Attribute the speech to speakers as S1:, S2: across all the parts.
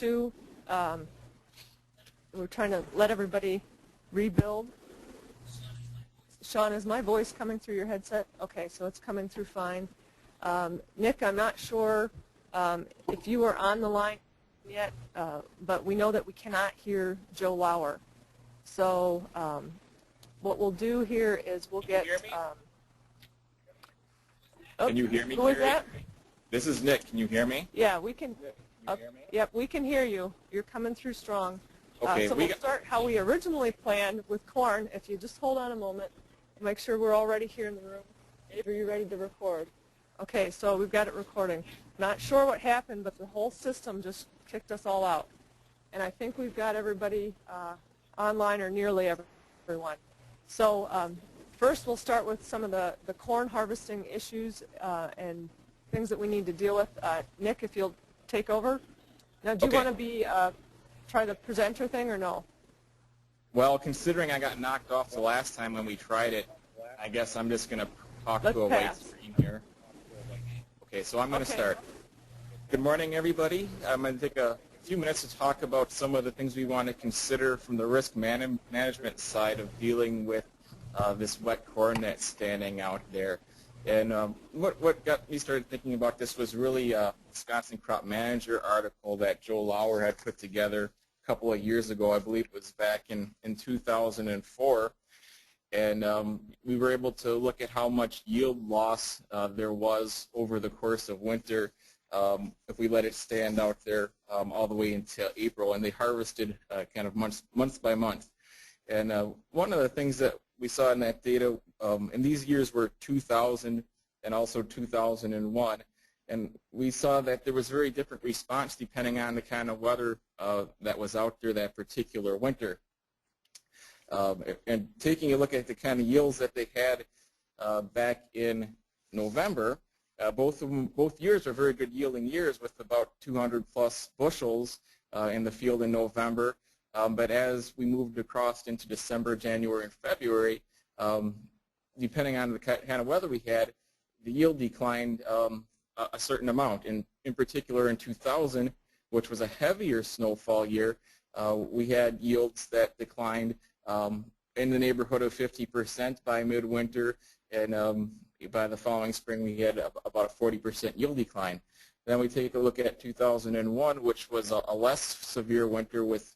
S1: 2. We're trying to let everybody rebuild. Sean, is my voice coming through your headset? Okay, so it's coming through fine. Nick, I'm not sure if you are on the line yet, but we know that we cannot hear Joe Lauer. So what we'll do here is we'll get...
S2: Can you hear me?
S1: Who is that?
S2: This is Nick. Can you hear me?
S1: Yeah, we can. Yep, we can hear you. You're coming through strong.
S2: Okay,
S1: so we'll start how we originally planned with corn. If you just hold on a moment, make sure we're already here in the room. Are you ready to record? Okay, so we've got it recording. Not sure what happened, but the whole system just kicked us all out. And I think we've got everybody online, or nearly everyone. So first we'll start with some of the corn harvesting issues and things that we need to deal with. Nick, if you'll take over. Now, do you want to be try the presenter thing or no?
S2: Well, considering I got knocked off the last time when we tried it, I guess I'm just going to talk to a white screen here. Okay, so I'm going to start. Good morning, everybody. I'm going to take a few minutes to talk about some of the things we want to consider from the risk management side of dealing with this wet corn that's standing out there. And what got me started thinking about this was really a Wisconsin Crop Manager article that Joe Lauer had put together a couple of years ago. I believe it was back in 2004. And we were able to look at how much yield loss there was over the course of winter if we let it stand out there all the way until April. And they harvested kind of month by month. And one of the things that we saw in that data, and these years were 2000 and also 2001, and we saw that there was very different response depending on the kind of weather that was out there that particular winter. And taking a look at the kind of yields that they had back in November, both years are very good yielding years with about 200 plus bushels in the field in November. But as we moved across into December, January, and February, depending on the kind of weather we had, the yield declined a certain amount. And in particular, in 2000, which was a heavier snowfall year, we had yields that declined in the neighborhood of 50% by midwinter, and by the following spring, we had about a 40% yield decline. Then we take a look at 2001, which was a less severe winter with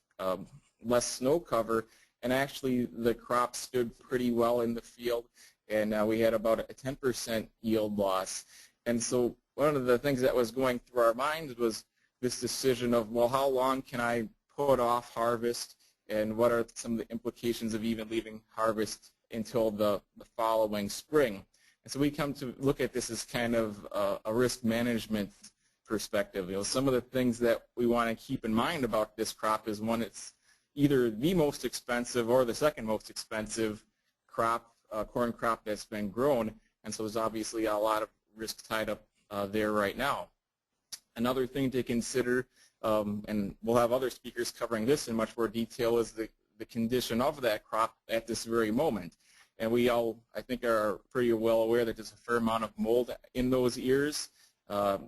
S2: less snow cover, and actually the crop stood pretty well in the field, and we had about a 10% yield loss. And so one of the things that was going through our minds was this decision of, well, how long can I put off harvest, and what are some of the implications of even leaving harvest until the following spring? And so we come to look at this as kind of a risk management perspective. Some of the things that we want to keep in mind about this crop is, one, it's either the most expensive or the second most expensive crop, corn crop that's been grown, and so there's obviously a lot of risk tied up there right now. Another thing to consider, and we'll have other speakers covering this in much more detail, is the condition of that crop at this very moment. And we all, I think, are pretty well aware that there's a fair amount of mold in those ears.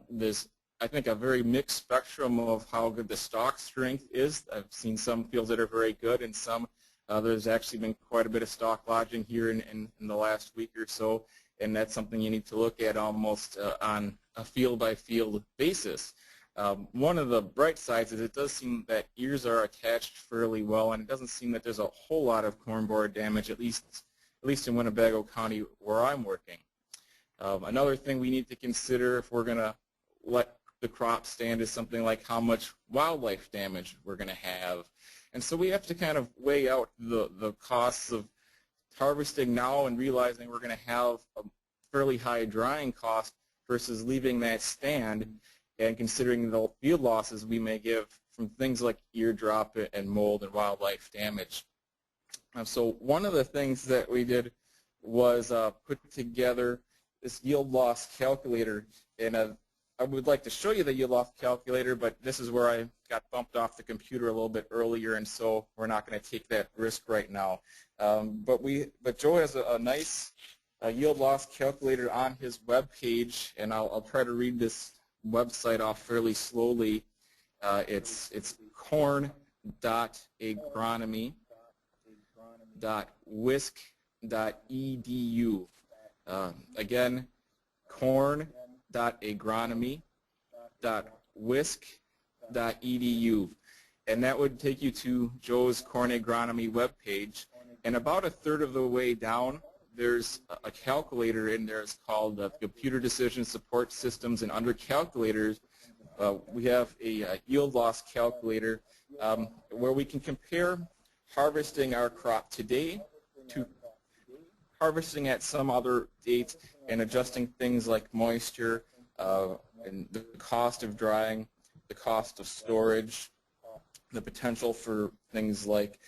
S2: There's, I think, a very mixed spectrum of how good the stalk strength is. I've seen some fields that are very good, and some there's actually been quite a bit of stalk lodging here in the last week or so, and that's something you need to look at almost on a field-by-field basis. One of the bright sides is it does seem that ears are attached fairly well, and it doesn't seem that there's a whole lot of corn borer damage, at least in Winnebago County where I'm working. Another thing we need to consider if we're going to let the crop stand is something like how much wildlife damage we're going to have. And so we have to kind of weigh out the costs of harvesting now and realizing we're going to have a fairly high drying cost versus leaving that stand, and considering the field losses we may give from things like ear drop and mold and wildlife damage. So one of the things that we did was put together this yield loss calculator, and I would like to show you the yield loss calculator, but this is where I got bumped off the computer a little bit earlier, and so we're not going to take that risk right now. But Joe has a nice yield loss calculator on his web page, and I'll try to read this website off fairly slowly. It's corn.agronomy.wisc.edu. Again, corn.agronomy.wisc.edu. And that would take you to Joe's Corn Agronomy webpage. And about a third of the way down, there's a calculator in there. It's called Computer Decision Support Systems. And under calculators, we have a yield loss calculator where we can compare harvesting our crop today to harvesting at some other date and adjusting things like moisture and the cost of drying, the cost of storage, the potential for things like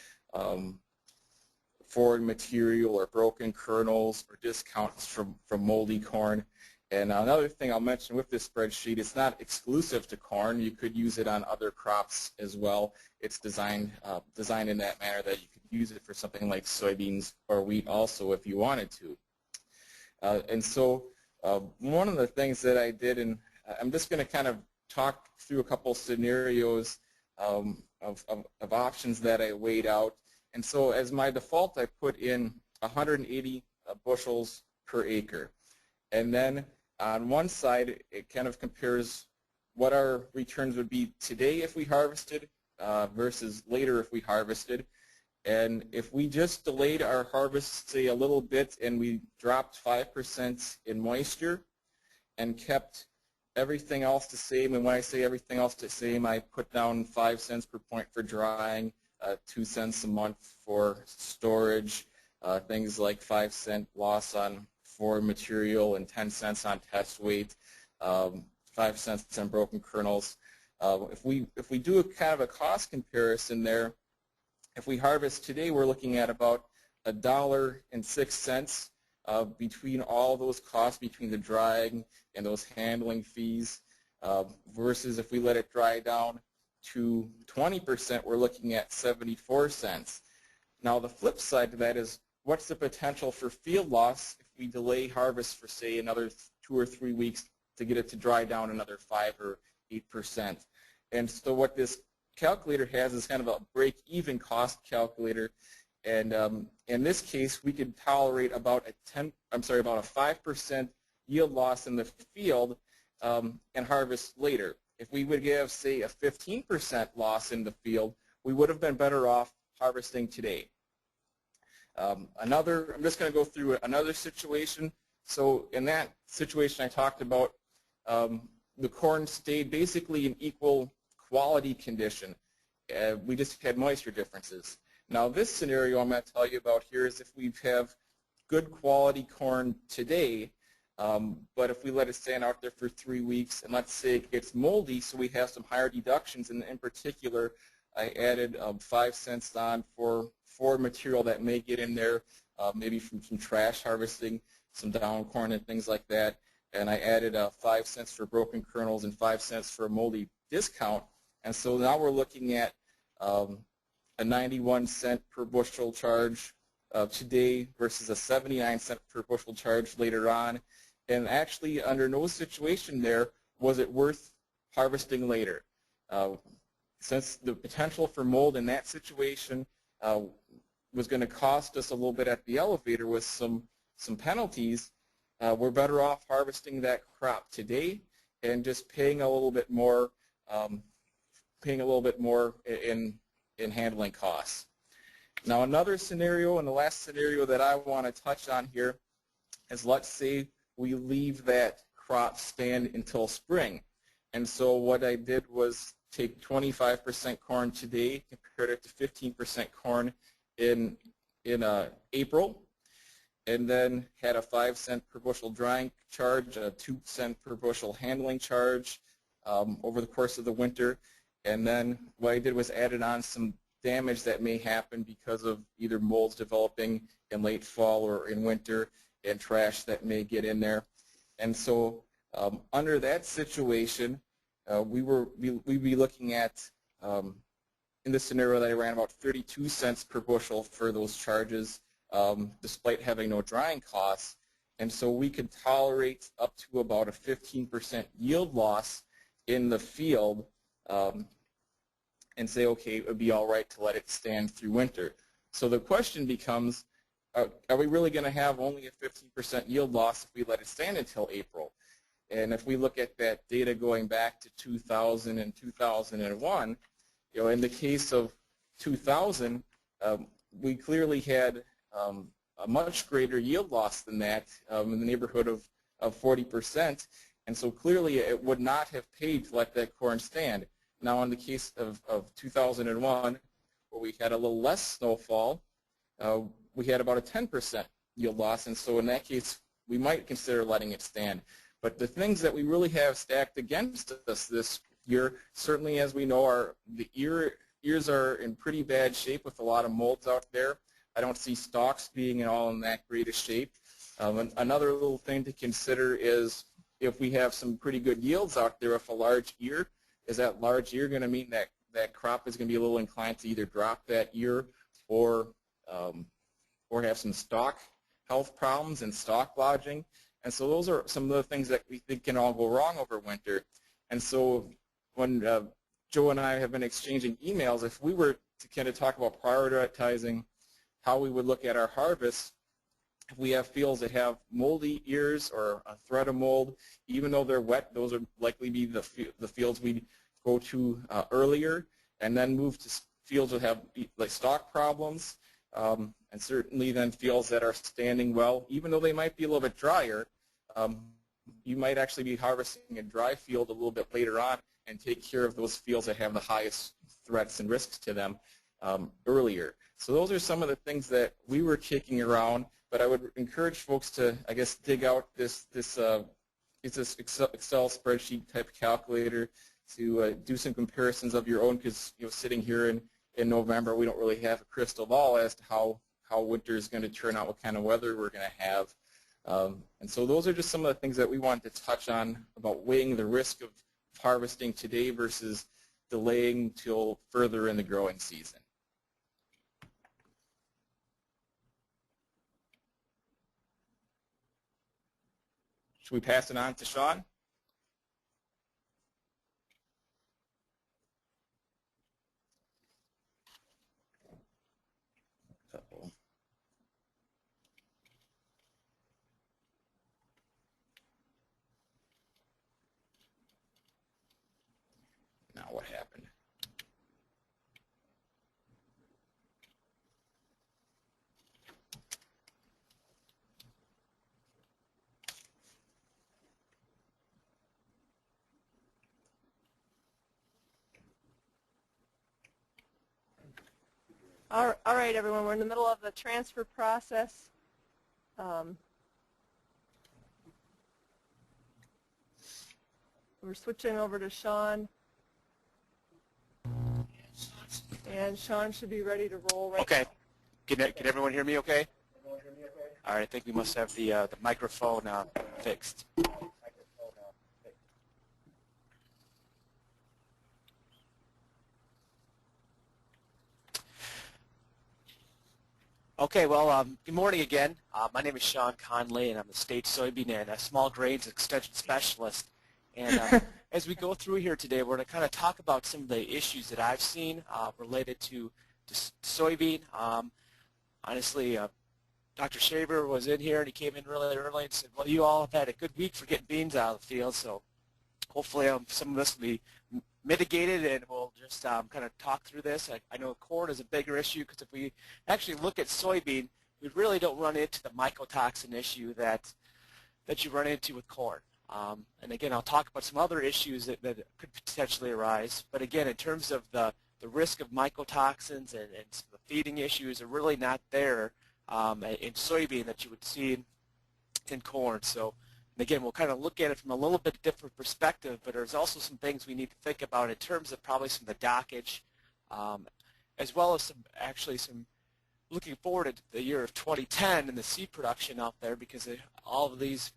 S2: foreign material or broken kernels or discounts from moldy corn. And another thing I'll mention with this spreadsheet, it's not exclusive to corn. You could use it on other crops as well. It's designed in that manner that you could use it for something like soybeans or wheat also if you wanted to. And so one of the things that I did, and I'm just going to kind of talk through a couple scenarios of options that I weighed out. And so as my default, I put in 180 bushels per acre. And then on one side, it kind of compares what our returns would be today if we harvested versus later if we harvested. And if we just delayed our harvest, say, a little bit and we dropped 5% in moisture and kept everything else the same, and when I say everything else the same, I put down 5 cents per point for drying, 2 cents a month for storage, things like 5-cent loss on foreign material and 10 cents on test weight, 5 cents on broken kernels. If we do a kind of a cost comparison there, if we harvest today, we're looking at about $1.06 between all those costs, between the drying and those handling fees, versus if we let it dry down to 20%, we're looking at 74 cents. Now the flip side to that is, what's the potential for field loss if we delay harvest for, say, another 2 or 3 weeks to get it to dry down another 5 or 8%? And so what this calculator has is kind of a break-even cost calculator, and in this case, we could tolerate about a 5% yield loss in the field and harvest later. If we would give, say, a 15% loss in the field, we would have been better off harvesting today. I'm just going to go through another situation. So in that situation I talked about, the corn stayed basically in equal quality condition. We just had moisture differences. Now this scenario I'm going to tell you about here is if we have good quality corn today, but if we let it stand out there for 3 weeks and let's say it gets moldy, so we have some higher deductions, and in particular I added 5 cents on for material that may get in there, maybe from some trash harvesting, some down corn and things like that, and I added 5 cents for broken kernels and 5 cents for a moldy discount. And so now we're looking at a 91 cent per bushel charge today versus a 79 cent per bushel charge later on. And actually, under no situation there was it worth harvesting later. Since the potential for mold in that situation was going to cost us a little bit at the elevator with some penalties, we're better off harvesting that crop today and just paying a little bit more in handling costs. Now another scenario, and the last scenario that I want to touch on here, is let's say we leave that crop stand until spring. And so what I did was take 25% corn today, compared it to 15% corn in April, and then had a 5 cent per bushel drying charge, a 2 cent per bushel handling charge over the course of the winter. And then what I did was added on some damage that may happen because of either molds developing in late fall or in winter, and trash that may get in there. And so under that situation, we'd be looking at, in this scenario that I ran, about 32 cents per bushel for those charges, despite having no drying costs. And so we could tolerate up to about a 15% yield loss in the field and say, okay, it would be all right to let it stand through winter. So the question becomes, are we really going to have only a 15% yield loss if we let it stand until April? And if we look at that data going back to 2000 and 2001, in the case of 2000, we clearly had a much greater yield loss than that, in the neighborhood of 40%. And so clearly it would not have paid to let that corn stand. Now in the case of 2001, where we had a little less snowfall, we had about a 10% yield loss. And so in that case, we might consider letting it stand. But the things that we really have stacked against us this year, certainly as we know, the ears are in pretty bad shape with a lot of molds out there. I don't see stalks being at all in that great a shape. Another little thing to consider is if we have some pretty good yields out there with a large ear, is that large ear going to mean that that crop is going to be a little inclined to either drop that ear or have some stalk health problems and stalk lodging? And so those are some of the things that we think can all go wrong over winter. And so when Joe and I have been exchanging emails, if we were to kind of talk about prioritizing how we would look at our harvest, if we have fields that have moldy ears or a threat of mold, even though they're wet, those would likely be the fields we go to earlier, and then move to fields that have like stalk problems, and certainly then fields that are standing well, even though they might be a little bit drier. You might actually be harvesting a dry field a little bit later on and take care of those fields that have the highest threats and risks to them earlier. So those are some of the things that we were kicking around, but I would encourage folks to, I guess, dig out it's this Excel spreadsheet type calculator to do some comparisons of your own, because sitting here in November, we don't really have a crystal ball as to how winter is going to turn out, what kind of weather we're going to have. And so those are just some of the things that we wanted to touch on about weighing the risk of harvesting today versus delaying till further in the growing season. Should we pass it on to Sean? Now what happened?
S1: All right, everyone, we're in the middle of the transfer process. We're switching over to Sean. And Sean should be ready to roll right
S3: okay.
S1: now.
S3: Can everyone hear me okay? All right, I think we must have the microphone fixed. Okay, well, good morning again. My name is Sean Conley, and I'm the State Soybean and Small Grains Extension Specialist. And as we go through here today, we're going to kind of talk about some of the issues that I've seen related to soybean. Honestly, Dr. Shaver was in here, and he came in really early and said, well, you all have had a good week for getting beans out of the field, so hopefully some of this will be mitigated, and we'll just kind of talk through this. I know corn is a bigger issue, because if we actually look at soybean, we really don't run into the mycotoxin issue that you run into with corn. And again, I'll talk about some other issues that could potentially arise. But again, in terms of the risk of mycotoxins and some of the feeding issues are really not there in soybean that you would see in corn. So, and again, we'll kind of look at it from a little bit different perspective, but there's also some things we need to think about in terms of probably some of the dockage, as well as some looking forward to the year of 2010 and the seed production out there, because all of these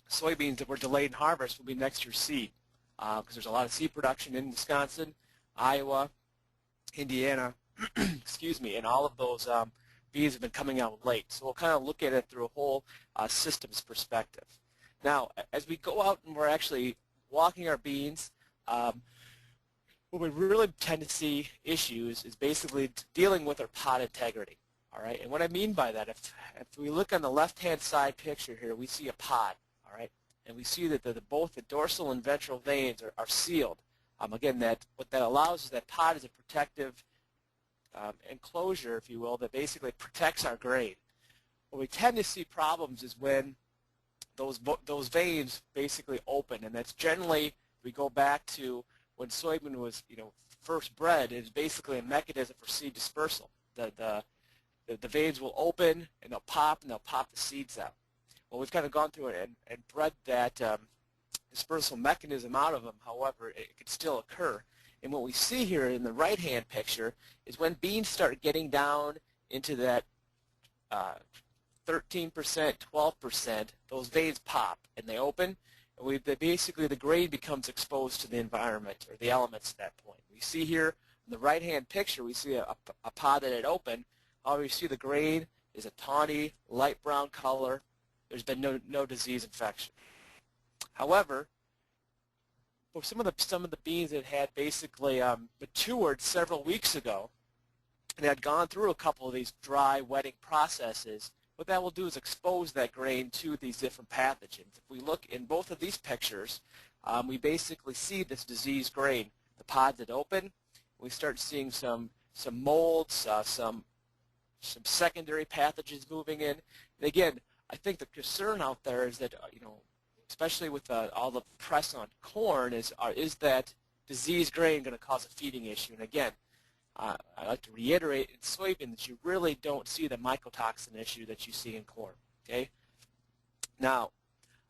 S3: soybeans that were delayed in harvest will be next year's seed, because there's a lot of seed production in Wisconsin, Iowa, Indiana, excuse me, and all of those beans have been coming out late. So we'll kind of look at it through a whole systems perspective. Now, as we go out and we're actually walking our beans, we're where we really tend to see issues is basically dealing with our pod integrity. All right, and what I mean by that, if we look on the left-hand side picture here, we see a pod. All right, and we see that both the dorsal and ventral veins are sealed. Again, what that allows is that pod is a protective enclosure, if you will, that basically protects our grain. What we tend to see problems is when those veins basically open, and that's generally, we go back to when soybean was first bred. It's basically a mechanism for seed dispersal. The veins will open and they'll pop the seeds out. Well, we've kind of gone through it and bred that dispersal mechanism out of them. However, it could still occur. And what we see here in the right-hand picture is when beans start getting down into that 13%, 12%, those veins pop and they open. And basically the grain becomes exposed to the environment or the elements at that point. We see here in the right-hand picture, we see a pod that had opened. However, you see the grain is a tawny, light brown color. There's been no disease infection. However, for some of the beans that had basically matured several weeks ago and had gone through a couple of these dry wetting processes, what that will do is expose that grain to these different pathogens. If we look in both of these pictures, we basically see this diseased grain. The pods that open, we start seeing some molds, some secondary pathogens moving in. And again, I think the concern out there is that especially with all the press on corn, is that diseased grain going to cause a feeding issue? And again, I like to reiterate in soybean that you really don't see the mycotoxin issue that you see in corn. Okay. Now,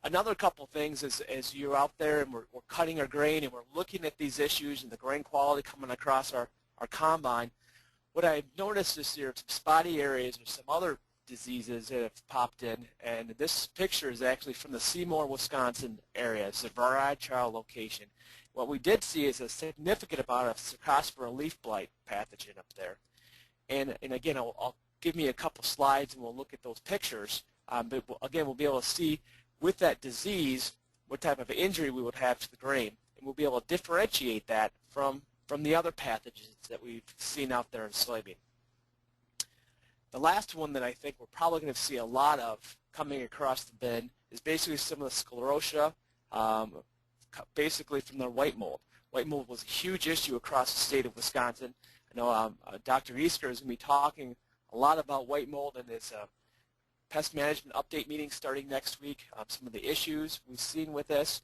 S3: another couple things as you're out there and we're cutting our grain and we're looking at these issues and the grain quality coming across our combine, what I've noticed this year, some spotty areas or some other diseases that have popped in, and this picture is actually from the Seymour, Wisconsin area. It's a varietal location. What we did see is a significant amount of Cercospora leaf blight pathogen up there. And again, I'll give me a couple slides and we'll look at those pictures. But again, we'll be able to see with that disease what type of injury we would have to the grain. And we'll be able to differentiate that from the other pathogens that we've seen out there in soybean. The last one that I think we're probably going to see a lot of coming across the bin is basically some of the sclerotia, basically from the white mold. White mold was a huge issue across the state of Wisconsin. I know Dr. Easter is going to be talking a lot about white mold in his pest management update meeting starting next week. Some of the issues we've seen with this.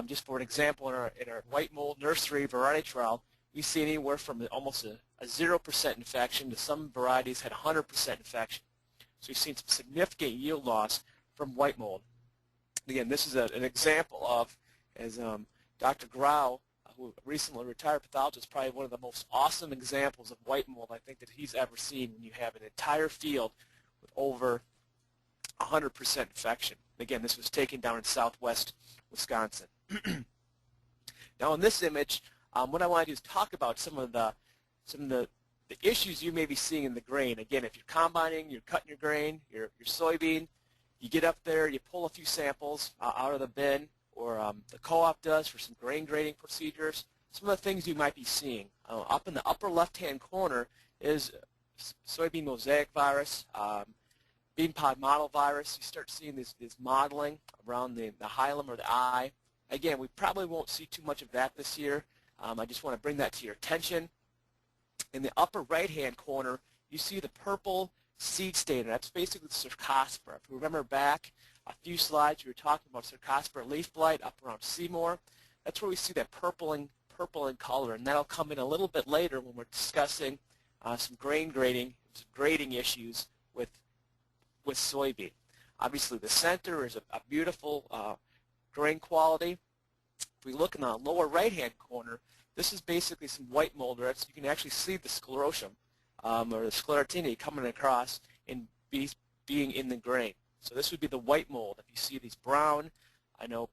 S3: Just for an example, in our white mold nursery variety trial, we see anywhere from almost a 0% infection to some varieties had 100% infection. So we've seen some significant yield loss from white mold. Again, this is an example of, as Dr. Grau, who recently retired pathologist, probably one of the most awesome examples of white mold I think that he's ever seen when you have an entire field with over 100% infection. Again, this was taken down in southwest Wisconsin. Now in this image, what I want to do is talk about some of the issues you may be seeing in the grain. Again, if you're combining, you're cutting your grain, your soybean, you get up there, you pull a few samples out of the bin, or the co-op does for some grain grading procedures. Some of the things you might be seeing. Up in the upper left-hand corner is soybean mosaic virus, bean pod mottle virus. You start seeing this mottling around the hilum or the eye. Again, we probably won't see too much of that this year. I just want to bring that to your attention. In the upper right-hand corner, you see the purple seed stain. That's basically Cercospora. If you remember back a few slides, we were talking about Cercospora leaf blight up around Seymour. That's where we see that purple in color, and that'll come in a little bit later when we're discussing some grain grading, some grading issues with soybean. Obviously, the center is a beautiful grain quality. If we look in the lower right-hand corner, this is basically some white mold. You can actually see the sclerotium or the sclerotinia coming across and being in the grain. So this would be the white mold. If you see these brown, I know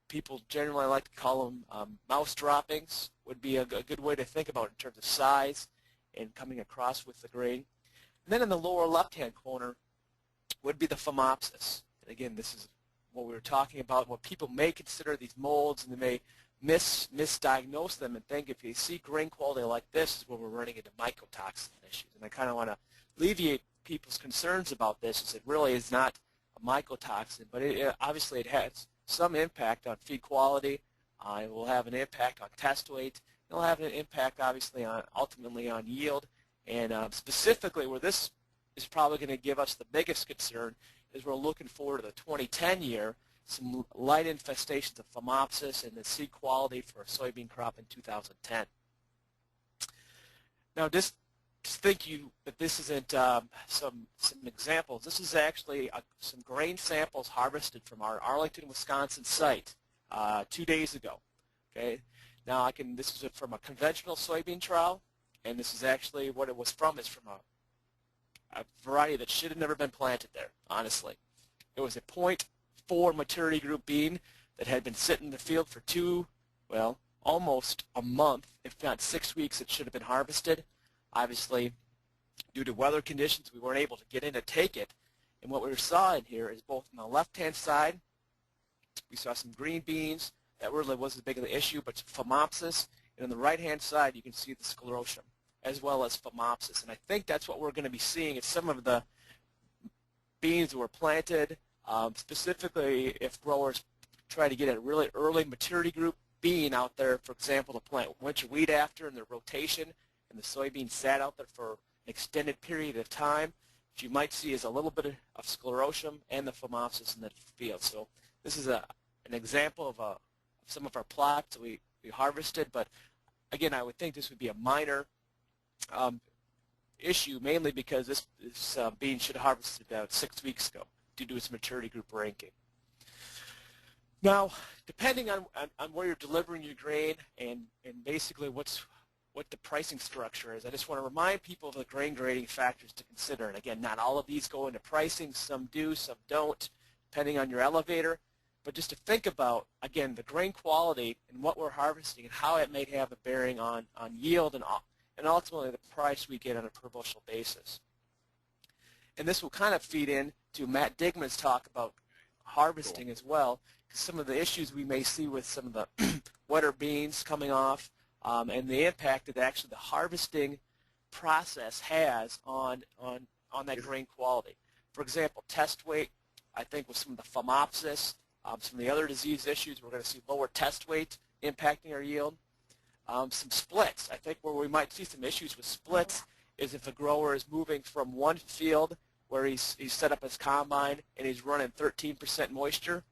S3: people generally like to call them mouse droppings, would be a good way to think about it in terms of size and coming across with the grain. And then in the lower left-hand corner would be the phomopsis. And again, this is what we were talking about, what people may consider these molds, and they misdiagnose them and think if you see grain quality like this is where we're running into mycotoxin issues. And I kind of want to alleviate people's concerns about this, is it really is not a mycotoxin, but obviously it has some impact on feed quality. It will have an impact on test weight. It will have an impact, obviously, on ultimately on yield. And specifically, where this is probably going to give us the biggest concern is we're looking forward to the 2010 year, some light infestations of Phomopsis and the seed quality for a soybean crop in 2010. Now, just think that this isn't some examples. This is actually some grain samples harvested from our Arlington, Wisconsin site 2 days ago. Okay, now this is from a conventional soybean trial, and this is actually what it was from. Is from a variety that should have never been planted there. Honestly, it was a 0.4 maturity group bean that had been sitting in the field for almost a month, if not 6 weeks. It should have been harvested. Obviously, due to weather conditions, we weren't able to get in to take it. And what we saw in here is both on the left-hand side, we saw some green beans. That really wasn't big of an issue, but Phomopsis. And on the right-hand side, you can see the sclerotium, as well as Phomopsis. And I think that's what we're going to be seeing is some of the beans that were planted, specifically if growers try to get a really early maturity group bean out there, for example, to plant winter wheat after in their rotation, and the soybean sat out there for an extended period of time, what you might see is a little bit of sclerotium and the Phomopsis in the field. So this is an example of some of our plots that we harvested, but again, I would think this would be a minor issue, mainly because this bean should have harvested about 6 weeks ago due to its maturity group ranking. Now, depending on where you're delivering your grain and basically what the pricing structure is, I just want to remind people of the grain grading factors to consider. And again, not all of these go into pricing. Some do, some don't, depending on your elevator. But just to think about, again, the grain quality and what we're harvesting and how it may have a bearing on yield and ultimately the price we get on a per bushel basis. And this will kind of feed into Matt Digman's talk about harvesting as well, because some of the issues we may see with some of the wetter beans coming off and the impact that actually the harvesting process has on that grain quality. For example, test weight, I think with some of the Phomopsis, some of the other disease issues, we're going to see lower test weight impacting our yield. Some splits. I think where we might see some issues with splits is if a grower is moving from one field where he's set up his combine and he's running 13% moisture,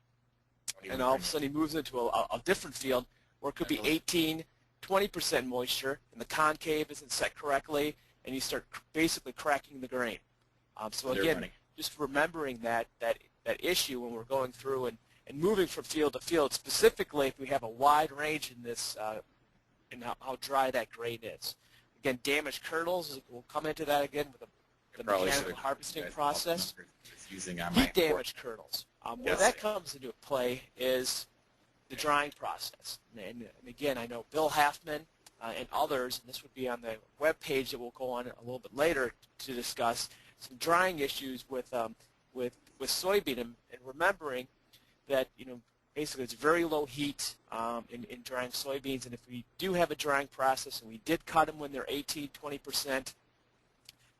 S3: and all of a sudden he moves into a different field where it could be 18, 20% moisture, and the concave isn't set correctly, and you start basically cracking the grain. So again, just remembering that issue when we're going through and moving from field to field, specifically if we have a wide range in this and how dry that grain is. Again, damaged kernels, we'll come into that again with the mechanical harvesting process. Heat damaged kernels. Where that comes into play is the drying process. And again, I know Bill Halfman and others, and this would be on the web page that we'll go on a little bit later to discuss some drying issues with soybean, and remembering that basically it's very low heat in drying soybeans, and if we do have a drying process and we did cut them when they're 18, 20%,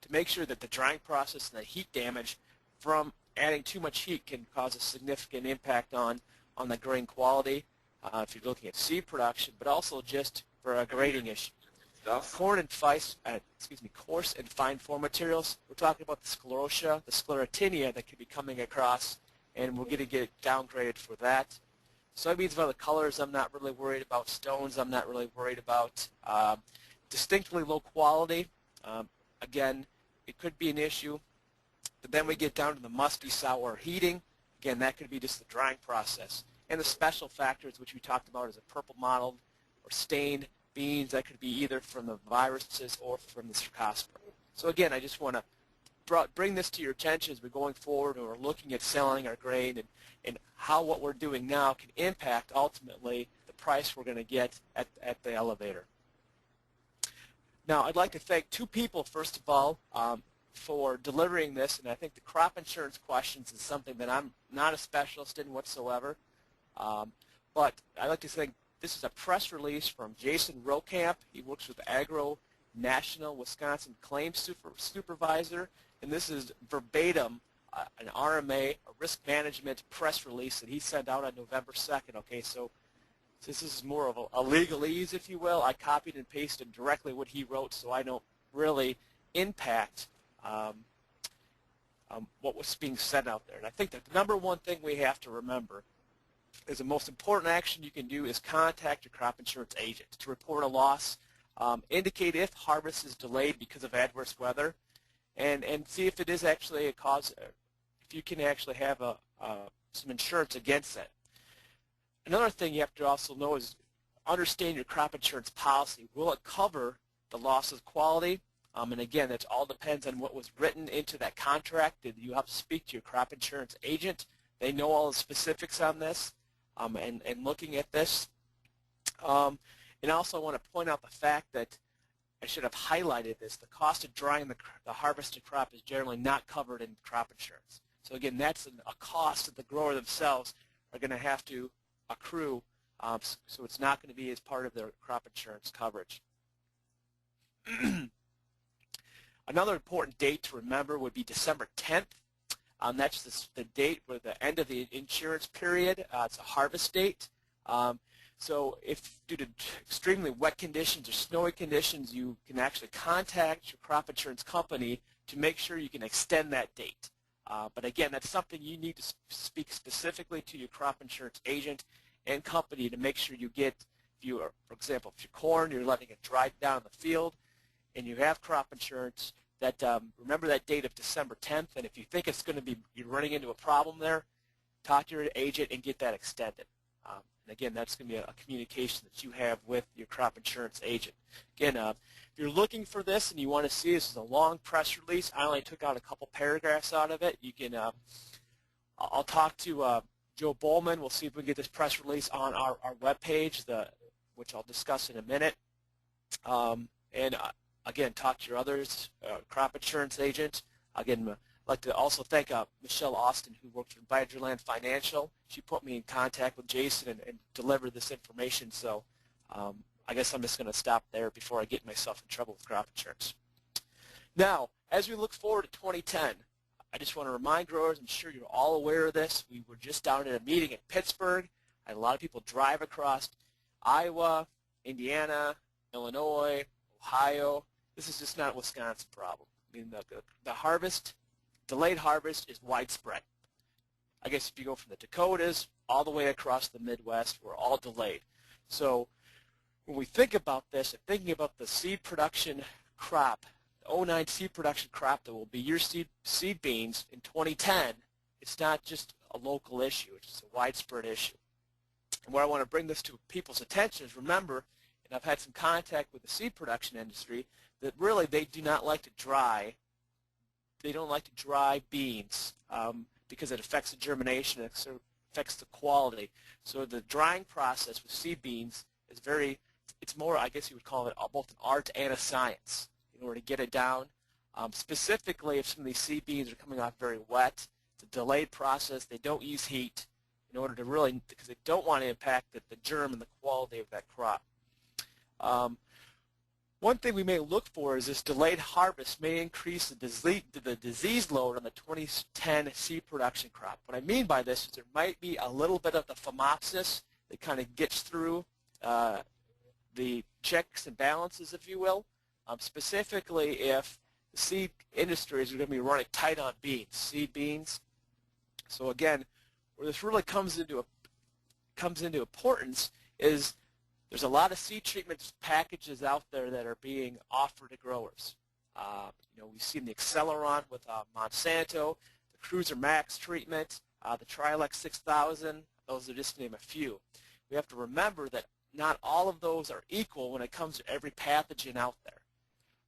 S3: to make sure that the drying process and the heat damage from adding too much heat can cause a significant impact on the grain quality if you're looking at seed production, but also just for a grading issue. Coarse and fine form materials, we're talking about the sclerotia, the sclerotinia that could be coming across, and we're going to get downgraded for that. Soybeans of other colors, I'm not really worried about. Stones, I'm not really worried about. Distinctly low quality, again, it could be an issue. But then we get down to the musty, sour heating. Again, that could be just the drying process. And the special factors, which we talked about as a purple mottled or stained beans, that could be either from the viruses or from the Cercospora. So again, I just want to bring this to your attention as we're going forward and we're looking at selling our grain and how what we're doing now can impact ultimately the price we're going to get at the elevator. Now, I'd like to thank two people, first of all, for delivering this, and I think the crop insurance questions is something that I'm not a specialist in whatsoever. But I'd like to thank this is a press release from Jason Rokamp. He works with Agro National Wisconsin Claims Supervisor, and this is verbatim an RMA, a risk management press release that he sent out on November 2nd. Okay, so this is more of a legalese, if you will. I copied and pasted directly what he wrote, so I don't really impact what was being said out there. And I think that the number one thing we have to remember is the most important action you can do is contact your crop insurance agent to report a loss, indicate if harvest is delayed because of adverse weather, and see if it is actually a cause, if you can actually have some insurance against it. Another thing you have to also know is understand your crop insurance policy. Will it cover the loss of quality? And again, that all depends on what was written into that contract. You have to speak to your crop insurance agent. They know all the specifics on this. And looking at this. And also I want to point out the fact that I should have highlighted this. The cost of drying the harvested crop is generally not covered in crop insurance. So again, that's a cost that the grower themselves are going to have to accrue, so it's not going to be as part of their crop insurance coverage. Another important date to remember would be December 10th. That's the date where the end of the insurance period. It's a harvest date. So if due to extremely wet conditions or snowy conditions, you can actually contact your crop insurance company to make sure you can extend that date. But again, that's something you need to speak specifically to your crop insurance agent and company to make sure you get, for example, if your corn, you're letting it dry down in the field, and you have crop insurance, that remember that date of December 10th, and if you think it's going to be, you're running into a problem there, talk to your agent and get that extended. And again, that's going to be a communication that you have with your crop insurance agent. Again, if you're looking for this and you want to see this is a long press release, I only took out a couple paragraphs out of it. You can, I'll talk to Joe Bowman. We'll see if we can get this press release on our webpage, which I'll discuss in a minute. Again, talk to your others, crop insurance agent. Again, I'd like to also thank Michelle Austin, who works for Badgerland Financial. She put me in contact with Jason and delivered this information. So I guess I'm just going to stop there before I get myself in trouble with crop insurance. Now, as we look forward to 2010, I just want to remind growers, I'm sure you're all aware of this. We were just down at a meeting in Pittsburgh. I had a lot of people drive across Iowa, Indiana, Illinois, Ohio. This is just not a Wisconsin problem. I mean, the harvest, delayed harvest is widespread. I guess if you go from the Dakotas all the way across the Midwest, we're all delayed. So when we think about this and thinking about the seed production crop, the 09 seed production crop that will be your seed beans in 2010, it's not just a local issue, it's a widespread issue. And where I want to bring this to people's attention is remember, and I've had some contact with the seed production industry, that really they do not like to dry. They don't like to dry beans because it affects the germination, it affects the quality. So the drying process with seed beans is it's more, I guess you would call it both an art and a science in order to get it down. Specifically, if some of these seed beans are coming off very wet, it's a delayed process. They don't use heat in order to really, because they don't want to impact the germ and the quality of that crop. One thing we may look for is this delayed harvest may increase the disease load on the 2010 seed production crop. What I mean by this is there might be a little bit of the phomopsis that kind of gets through the checks and balances, if you will, specifically if the seed industries are going to be running tight on beans, seed beans. So again, where this really comes into importance is there's a lot of seed treatment packages out there that are being offered to growers. We've seen the Acceleron with Monsanto, the Cruiser Max treatment, the Trilex 6000. Those are just to name a few. We have to remember that not all of those are equal when it comes to every pathogen out there.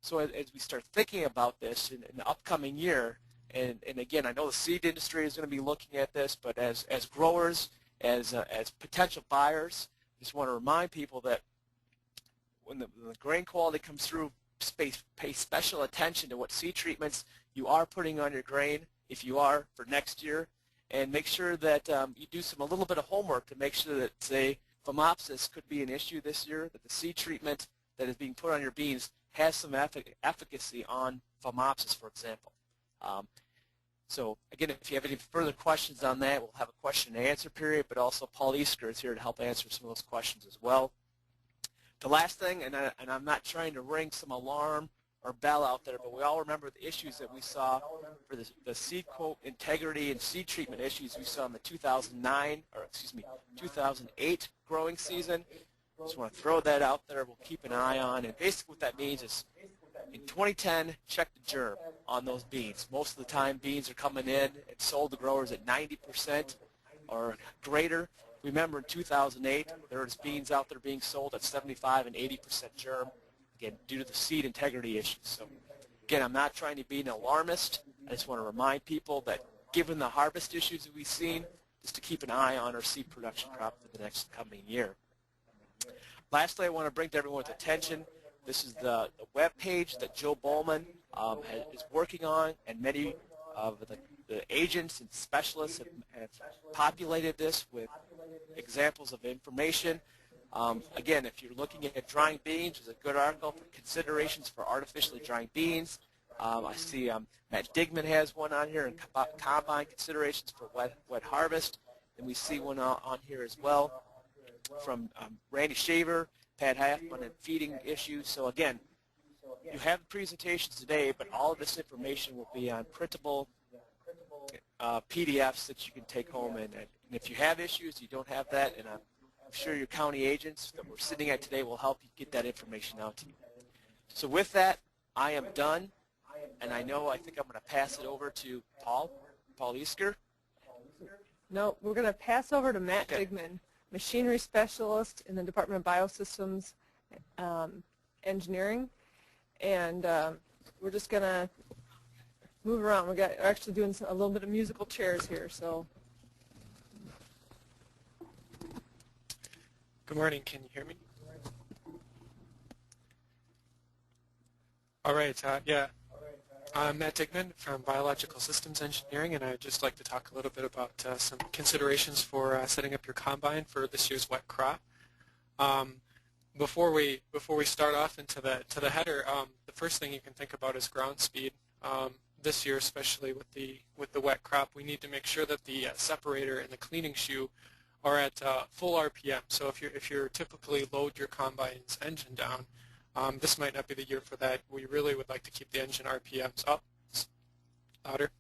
S3: So as we start thinking about this in the upcoming year, and again, I know the seed industry is going to be looking at this, but as growers, as potential buyers, just want to remind people that when the grain quality comes through, pay special attention to what seed treatments you are putting on your grain, if you are, for next year, and make sure that you do a little bit of homework to make sure that, say, Phomopsis could be an issue this year, that the seed treatment that is being put on your beans has some efficacy on Phomopsis, for example. So again, if you have any further questions on that, we'll have a question and answer period, but also Paul Easker is here to help answer some of those questions as well. The last thing, and I'm not trying to ring some alarm or bell out there, but we all remember the issues that we saw for the seed quote integrity and seed treatment issues we saw in the 2008 growing season. Just want to throw that out there. We'll keep an eye on, and basically what that means is in 2010, check the germ on those beans. Most of the time, beans are coming in and sold to growers at 90% or greater. Remember, in 2008, there was beans out there being sold at 75 and 80% germ, again, due to the seed integrity issues. So, again, I'm not trying to be an alarmist. I just want to remind people that given the harvest issues that we've seen, just to keep an eye on our seed production crop for the next coming year. Lastly, I want to bring to everyone's attention, this is the web page that Joe Bowman is working on, and many of the agents and specialists have populated this with examples of information. Again, if you're looking at drying beans, there's a good article for considerations for artificially drying beans. I see Matt Digman has one on here, and combine considerations for wet harvest. And we see one on here as well from Randy Shaver, Pat Halfman, and feeding issues. So again, you have the presentations today, but all of this information will be on printable PDFs that you can take home. And if you have issues, you don't have that, and I'm sure your county agents that we're sitting at today will help you get that information out to you. So with that, I am done, and I think I'm going to pass it over to Paul Easker.
S1: No, we're going to pass over to Matt Digman, machinery specialist in the Department of Biosystems Engineering, and we're just going to move around. We're actually doing a little bit of musical chairs here, so.
S4: Good morning. Can you hear me? All right. I'm Matt Digman from Biological Systems Engineering, and I'd just like to talk a little bit about some considerations for setting up your combine for this year's wet crop. Before we start off into the header, the first thing you can think about is ground speed. This year, especially with the wet crop, we need to make sure that the separator and the cleaning shoe are at full RPM. So if you're typically load your combine's engine down, this might not be the year for that. We really would like to keep the engine RPMs up. Louder.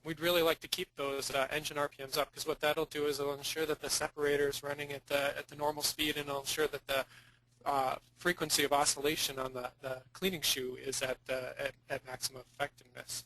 S4: We'd really like to keep those engine RPMs up, because what that'll do is it'll ensure that the separator is running at the normal speed, and it'll ensure that the frequency of oscillation on the cleaning shoe is at maximum effectiveness.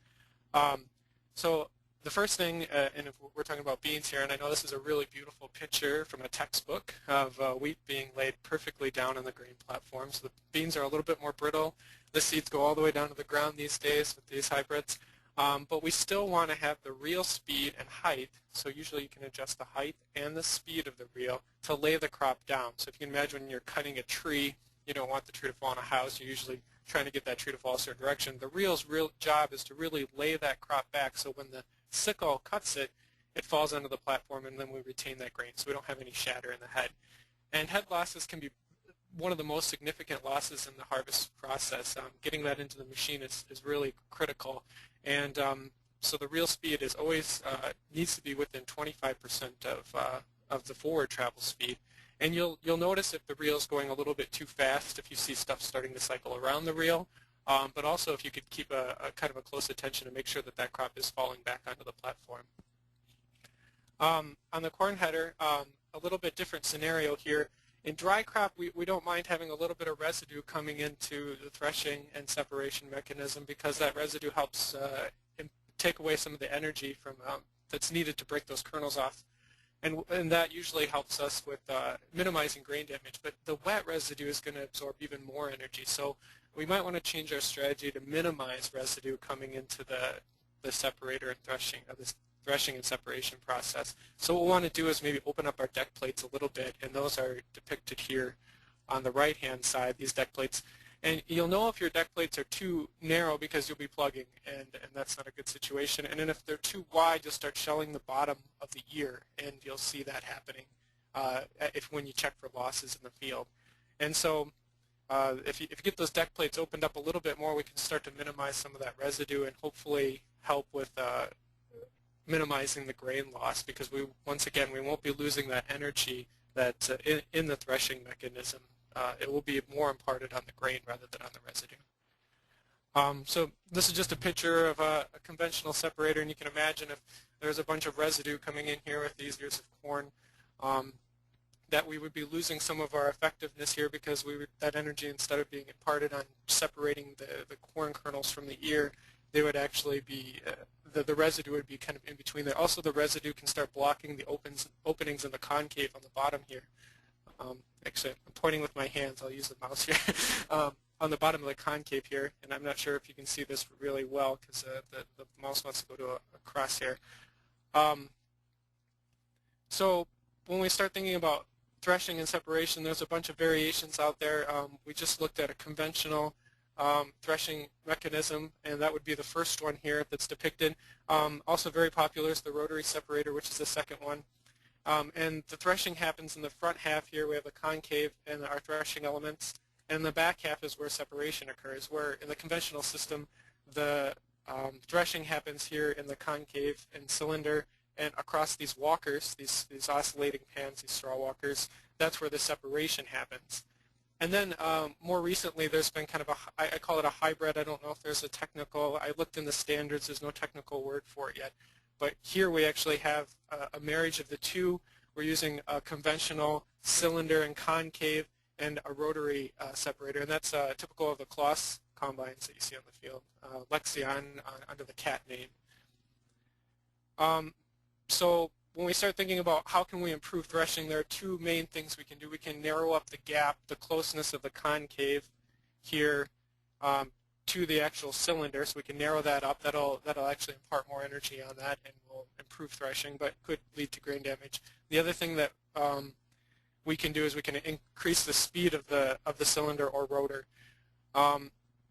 S4: So the first thing, and if we're talking about beans here, and I know this is a really beautiful picture from a textbook of wheat being laid perfectly down on the grain platform. So the beans are a little bit more brittle. The seeds go all the way down to the ground these days with these hybrids. But we still want to have the reel speed and height, so usually you can adjust the height and the speed of the reel to lay the crop down. So if you can imagine when you're cutting a tree, you don't want the tree to fall on a house, you're usually trying to get that tree to fall a certain direction. The reel's real job is to really lay that crop back, so when the sickle cuts it, it falls onto the platform, and then we retain that grain, so we don't have any shatter in the head. And head losses can be one of the most significant losses in the harvest process. Getting that into the machine is really critical. And so the reel speed is always needs to be within 25% of the forward travel speed. And you'll notice if the reel is going a little bit too fast, if you see stuff starting to cycle around the reel. But also if you could keep a kind of a close attention to make sure that that crop is falling back onto the platform. On the corn header, a little bit different scenario here. In dry crop, we don't mind having a little bit of residue coming into the threshing and separation mechanism, because that residue helps take away some of the energy from that's needed to break those kernels off. And that usually helps us with minimizing grain damage. But the wet residue is going to absorb even more energy. So we might want to change our strategy to minimize residue coming into the separator and threshing and separation process. So what we'll want to do is maybe open up our deck plates a little bit, and those are depicted here on the right-hand side, these deck plates. And you'll know if your deck plates are too narrow because you'll be plugging, and that's not a good situation. And then if they're too wide, you'll start shelling the bottom of the ear, and you'll see that happening when you check for losses in the field. And so if you get those deck plates opened up a little bit more, we can start to minimize some of that residue and hopefully help with minimizing the grain loss, because once again, we won't be losing that energy that's in the threshing mechanism. It will be more imparted on the grain rather than on the residue. So this is just a picture of a conventional separator, and you can imagine if there's a bunch of residue coming in here with these ears of corn, that we would be losing some of our effectiveness here, because that energy, instead of being imparted on separating the corn kernels from the ear, they would actually be, the residue would be kind of in between there. Also, the residue can start blocking the openings in the concave on the bottom here. Actually, I'm pointing with my hands. I'll use the mouse here. On the bottom of the concave here, and I'm not sure if you can see this really well because the mouse wants to go to a crosshair. So when we start thinking about threshing and separation, there's a bunch of variations out there. We just looked at a conventional threshing mechanism, and that would be the first one here that's depicted. Also very popular is the rotary separator, which is the second one. And the threshing happens in the front half here. We have the concave and our threshing elements. And the back half is where separation occurs, where in the conventional system, the threshing happens here in the concave and cylinder, and across these walkers, these oscillating pans, these straw walkers, that's where the separation happens. And then more recently, there's been kind of I call it a hybrid. I don't know if there's a technical, I looked in the standards, there's no technical word for it yet. But here we actually have a marriage of the two. We're using a conventional cylinder and concave and a rotary separator, and that's typical of the Kloss combines that you see on the field, Lexion under the CAT name. So when we start thinking about how can we improve threshing, there are two main things we can do. We can narrow up the gap, the closeness of the concave here to the actual cylinder, so we can narrow that up. That'll actually impart more energy on that and will improve threshing, but could lead to grain damage. The other thing that we can do is we can increase the speed of the cylinder or rotor.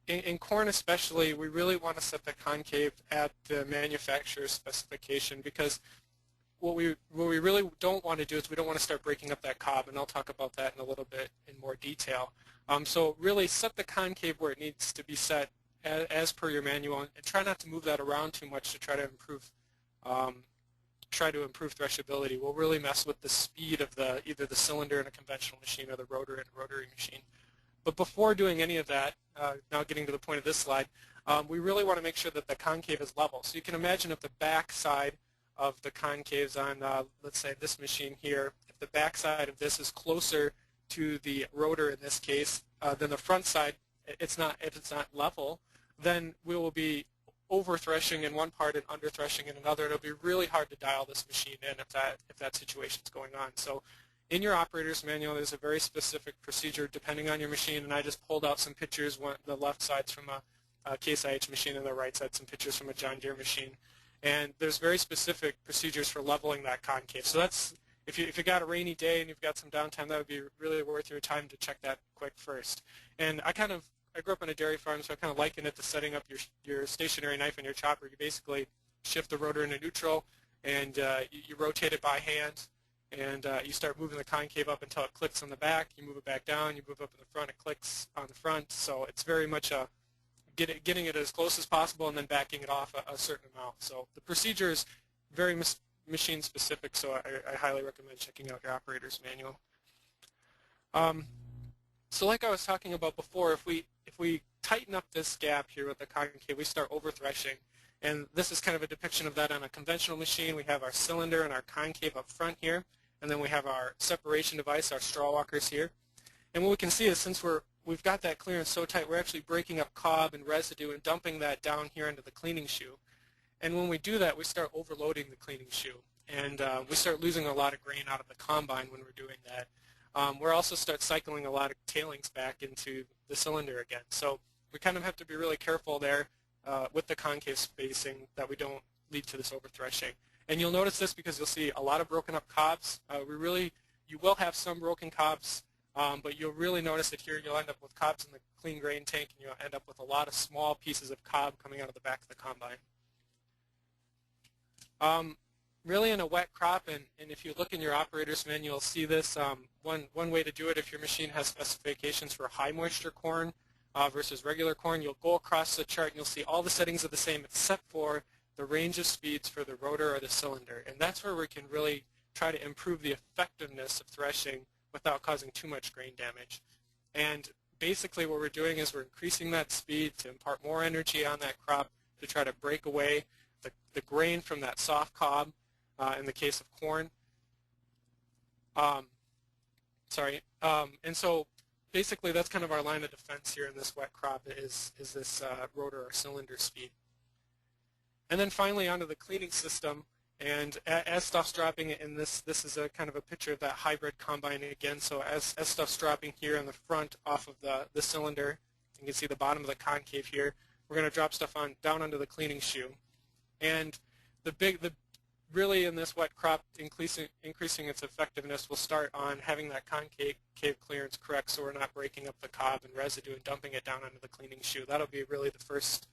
S4: In corn especially, we really want to set the concave at the manufacturer's specification, because what we really don't want to do is we don't want to start breaking up that cob, and I'll talk about that in a little bit in more detail. So really set the concave where it needs to be set as per your manual, and try not to move that around too much to try to improve threshability. We'll really mess with the speed of either the cylinder in a conventional machine or the rotor in a rotary machine. But before doing any of that, now getting to the point of this slide, we really want to make sure that the concave is level. So you can imagine if the back side of the concaves on, let's say, this machine here, if the back side of this is closer to the rotor in this case than the front side, if it's not level, then we will be over threshing in one part and under threshing in another. It'll be really hard to dial this machine in if that situation's going on. So in your operator's manual, there's a very specific procedure depending on your machine, and I just pulled out some pictures. The left side's from a Case IH machine, and the right side some pictures from a John Deere machine. And there's very specific procedures for leveling that concave. So that's, if you got a rainy day and you've got some downtime, that would be really worth your time to check that quick first. And I grew up on a dairy farm, so I kind of liken it to setting up your stationary knife and your chopper. You basically shift the rotor into neutral, and you rotate it by hand, and you start moving the concave up until it clicks on the back. You move it back down. You move up in the front. It clicks on the front. So it's very much getting it as close as possible and then backing it off a certain amount. So the procedure is very machine specific, so I highly recommend checking out your operator's manual. So like I was talking about before, if we tighten up this gap here with the concave, we start over threshing. And this is kind of a depiction of that on a conventional machine. We have our cylinder and our concave up front here, and then we have our separation device, our straw walkers here. And what we can see is since we've got that clearance so tight, we're actually breaking up cob and residue and dumping that down here into the cleaning shoe. And when we do that, we start overloading the cleaning shoe. And we start losing a lot of grain out of the combine when we're doing that. We're also start cycling a lot of tailings back into the cylinder again. So we kind of have to be really careful there with the concave spacing that we don't lead to this overthreshing. And you'll notice this because you'll see a lot of broken up cobs. You will have some broken cobs, but you'll really notice that here you'll end up with cobs in the clean grain tank, and you'll end up with a lot of small pieces of cob coming out of the back of the combine. really in a wet crop, and if you look in your operator's manual, you'll see this. One way to do it, if your machine has specifications for high moisture corn versus regular corn, you'll go across the chart and you'll see all the settings are the same except for the range of speeds for the rotor or the cylinder. And that's where we can really try to improve the effectiveness of threshing without causing too much grain damage. And basically what we're doing is we're increasing that speed to impart more energy on that crop to try to break away the grain from that soft cob in the case of corn. And so basically that's kind of our line of defense here in this wet crop is this rotor or cylinder speed. And then finally onto the cleaning system. And as stuff's dropping, and this is a kind of a picture of that hybrid combine again. So as stuff's dropping here on the front off of the cylinder, you can see the bottom of the concave here. We're going to drop stuff down onto the cleaning shoe. And really in this wet crop, increasing its effectiveness will start on having that concave clearance correct, so we're not breaking up the cob and residue and dumping it down onto the cleaning shoe. That'll be really the first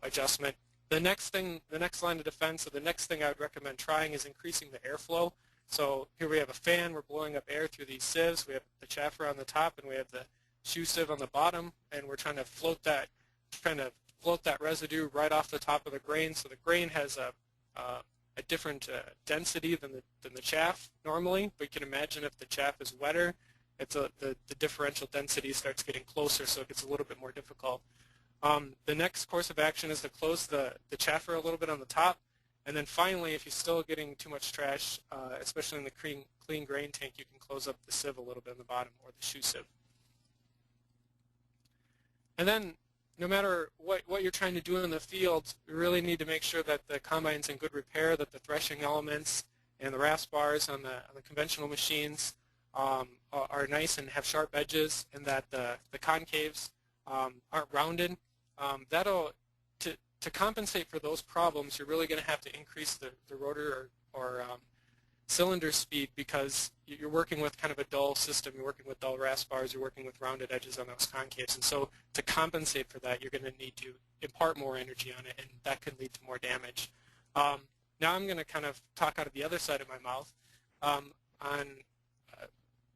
S4: adjustment. The next line of defense, or the next thing I would recommend trying, is increasing the airflow. So here we have a fan. We're blowing up air through these sieves. We have the chaffer on the top, and we have the shoe sieve on the bottom, and we're trying to float that residue right off the top of the grain. So the grain has a different density than the chaff normally. But you can imagine if the chaff is wetter, the differential density starts getting closer, so it gets a little bit more difficult. The next course of action is to close the chaffer a little bit on the top, and then finally, if you're still getting too much trash, especially in the clean grain tank, you can close up the sieve a little bit on the bottom, or the shoe sieve. And then, no matter what you're trying to do in the field, you really need to make sure that the combine's in good repair, that the threshing elements and the rasp bars on the conventional machines are nice and have sharp edges, and that the concaves aren't rounded. To compensate for those problems, you're really going to have to increase the rotor or cylinder speed, because you're working with kind of a dull system. You're working with dull rasp bars. You're working with rounded edges on those concaves. And so to compensate for that, you're going to need to impart more energy on it, and that can lead to more damage. Now I'm going to kind of talk out of the other side of my mouth.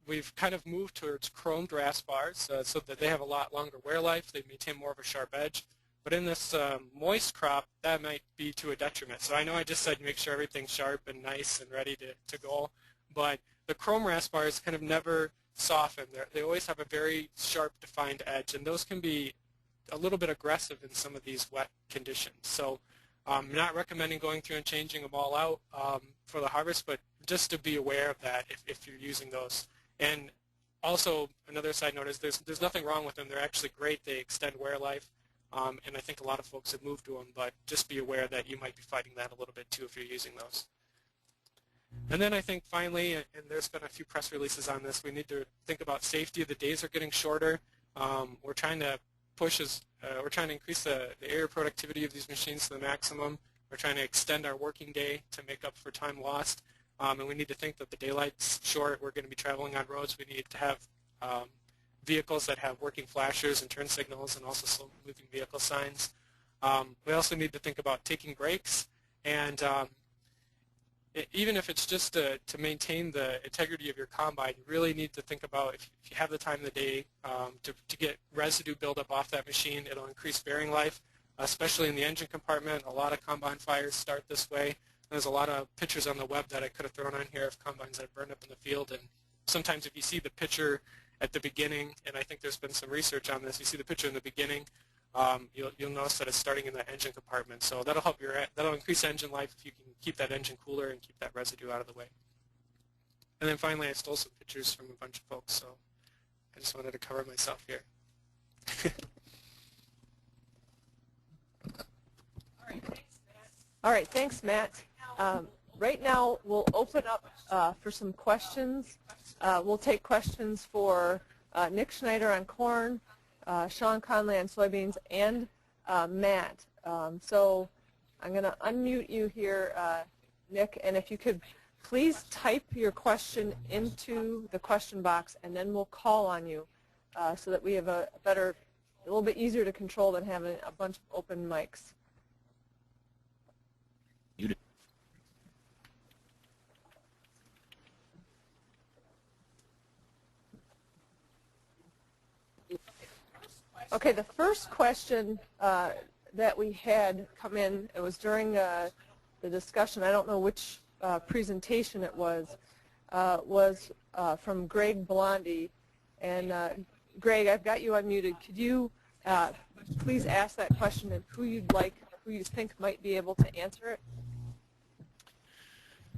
S4: We've kind of moved towards chromed rasp bars so that they have a lot longer wear life. They maintain more of a sharp edge. But in this moist crop, that might be to a detriment. So I know I just said make sure everything's sharp and nice and ready to go. But the chrome rasp bars kind of never soften. They always have a very sharp, defined edge. And those can be a little bit aggressive in some of these wet conditions. So I'm not recommending going through and changing them all out for the harvest, but just to be aware of that if you're using those. And also, another side note is there's nothing wrong with them. They're actually great. They extend wear life, and I think a lot of folks have moved to them, but just be aware that you might be fighting that a little bit too if you're using those. And then I think finally, and there's been a few press releases on this, we need to think about safety. The days are getting shorter. We're trying to we're trying to increase the area productivity of these machines to the maximum. We're trying to extend our working day to make up for time lost. And we need to think that the daylight's short. We're going to be traveling on roads. We need to have vehicles that have working flashers and turn signals, and also slow-moving vehicle signs. We also need to think about taking breaks, and even if it's just to maintain the integrity of your combine, you really need to think about if you have the time of the day to get residue buildup off that machine. It'll increase bearing life, especially in the engine compartment. A lot of combine fires start this way. There's a lot of pictures on the web that I could have thrown on here of combines that burned up in the field. And sometimes if you see the picture at the beginning, and I think there's been some research on this, you see the picture in the beginning, you'll notice that it's starting in that engine compartment. So that'll increase engine life if you can keep that engine cooler and keep that residue out of the way. And then finally, I stole some pictures from a bunch of folks, so I just wanted to cover myself here.
S1: All right, thanks, Matt. Right now, we'll open up for some questions. We'll take questions for Nick Schneider on corn, Sean Conley on soybeans, and Matt. So I'm going to unmute you here, Nick, and if you could please type your question into the question box, and then we'll call on you so that we have a little bit easier to control than having a bunch of open mics. Okay, the first question that we had come in, it was during the discussion, I don't know which presentation it was from Greg Blondie. And Greg, I've got you unmuted. Could you please ask that question and who you think might be able to answer it?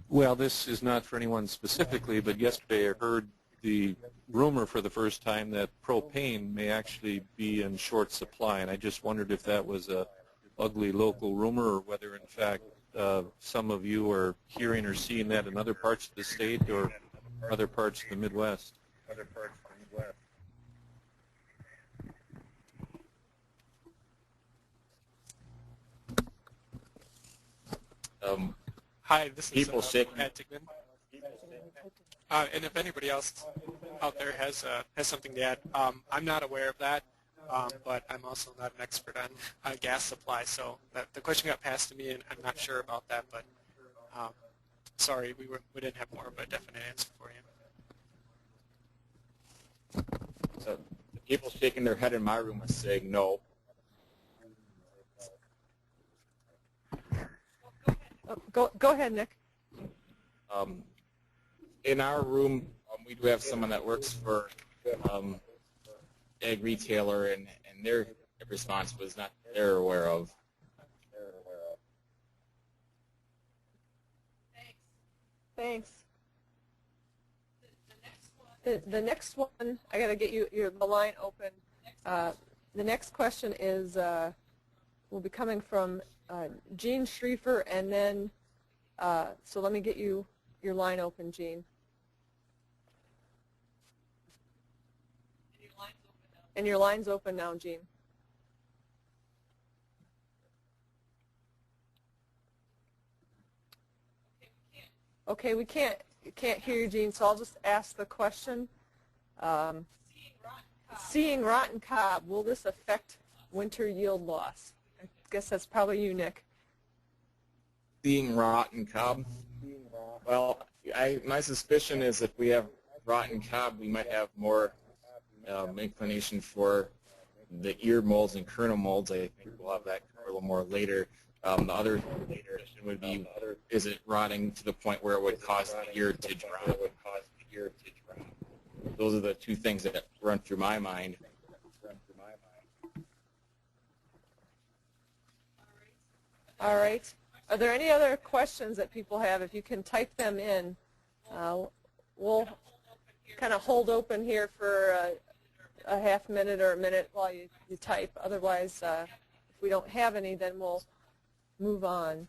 S5: Well, this is not for anyone specifically, but yesterday I heard the rumor for the first time that propane may actually be in short supply, and I just wondered if that was a ugly local rumor or whether, in fact, some of you are hearing or seeing that in other parts of the state or other parts of the Midwest.
S4: Hi, this is
S2: People shaking.
S4: Matt Tignan. And if anybody else out there has something to add, I'm not aware of that, but I'm also not an expert on gas supply, so the question got passed to me, and I'm not sure about that, but sorry, we didn't have more of a definite answer for you.
S2: So the people shaking their head in my room are saying no.
S1: Go ahead, Nick.
S2: In our room, we do have someone that works for ag retailer, and their response was not they're aware of.
S1: Thanks. The next one, I got to get the line open. The next question is will be coming from Gene Schriefer, and then so let me get your line open, Gene. And your line's open now, Gene. Okay, we can't hear you, Gene, so I'll just ask the question. Seeing rotten cob, will this affect winter yield loss? I guess that's probably you, Nick.
S2: Seeing rotten cob? Well, my suspicion is if we have rotten cob, we might have more inclination for the ear molds and kernel molds. I think we'll have that a little more later. The other question would be, is it rotting to the point where it would cause the ear to drop? Those are the two things that run through my mind.
S1: All right. Are there any other questions that people have? If you can type them in, we'll kind of hold open here for a half minute or a minute while you type. Otherwise, if we don't have any, then we'll move on.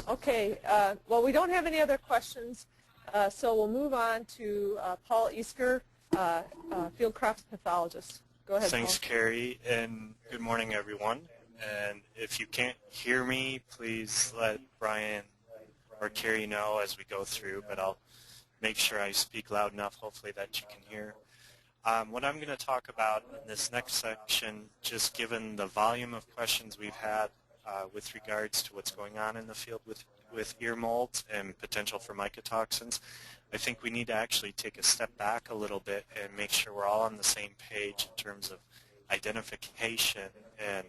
S1: Okay, well, we don't have any other questions, so we'll move on to Paul Easker, field crops pathologist. Go ahead,
S6: Thanks,
S1: Paul.
S6: Carrie, and good morning, everyone. And if you can't hear me, please let Brian or Carrie know as we go through, but I'll make sure I speak loud enough, hopefully, that you can hear. What I'm going to talk about in this next section, just given the volume of questions we've had with regards to what's going on in the field with ear molds and potential for mycotoxins, I think we need to actually take a step back a little bit and make sure we're all on the same page in terms of identification and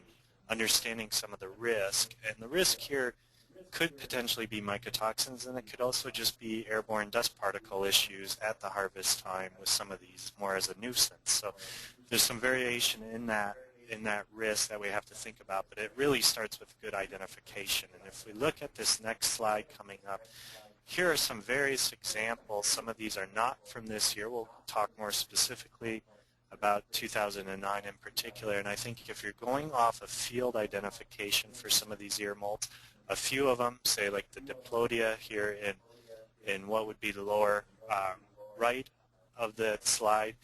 S6: understanding some of the risk. And the risk here could potentially be mycotoxins, and it could also just be airborne dust particle issues at the harvest time with some of these more as a nuisance. So there's some variation in that risk that we have to think about, but it really starts with good identification. And if we look at this next slide coming up, here are some various examples. Some of these are not from this year. We'll talk more specifically about 2009 in particular, and I think if you're going off of field identification for some of these ear molds, a few of them, say like the diplodia here in what would be the lower right of the slide,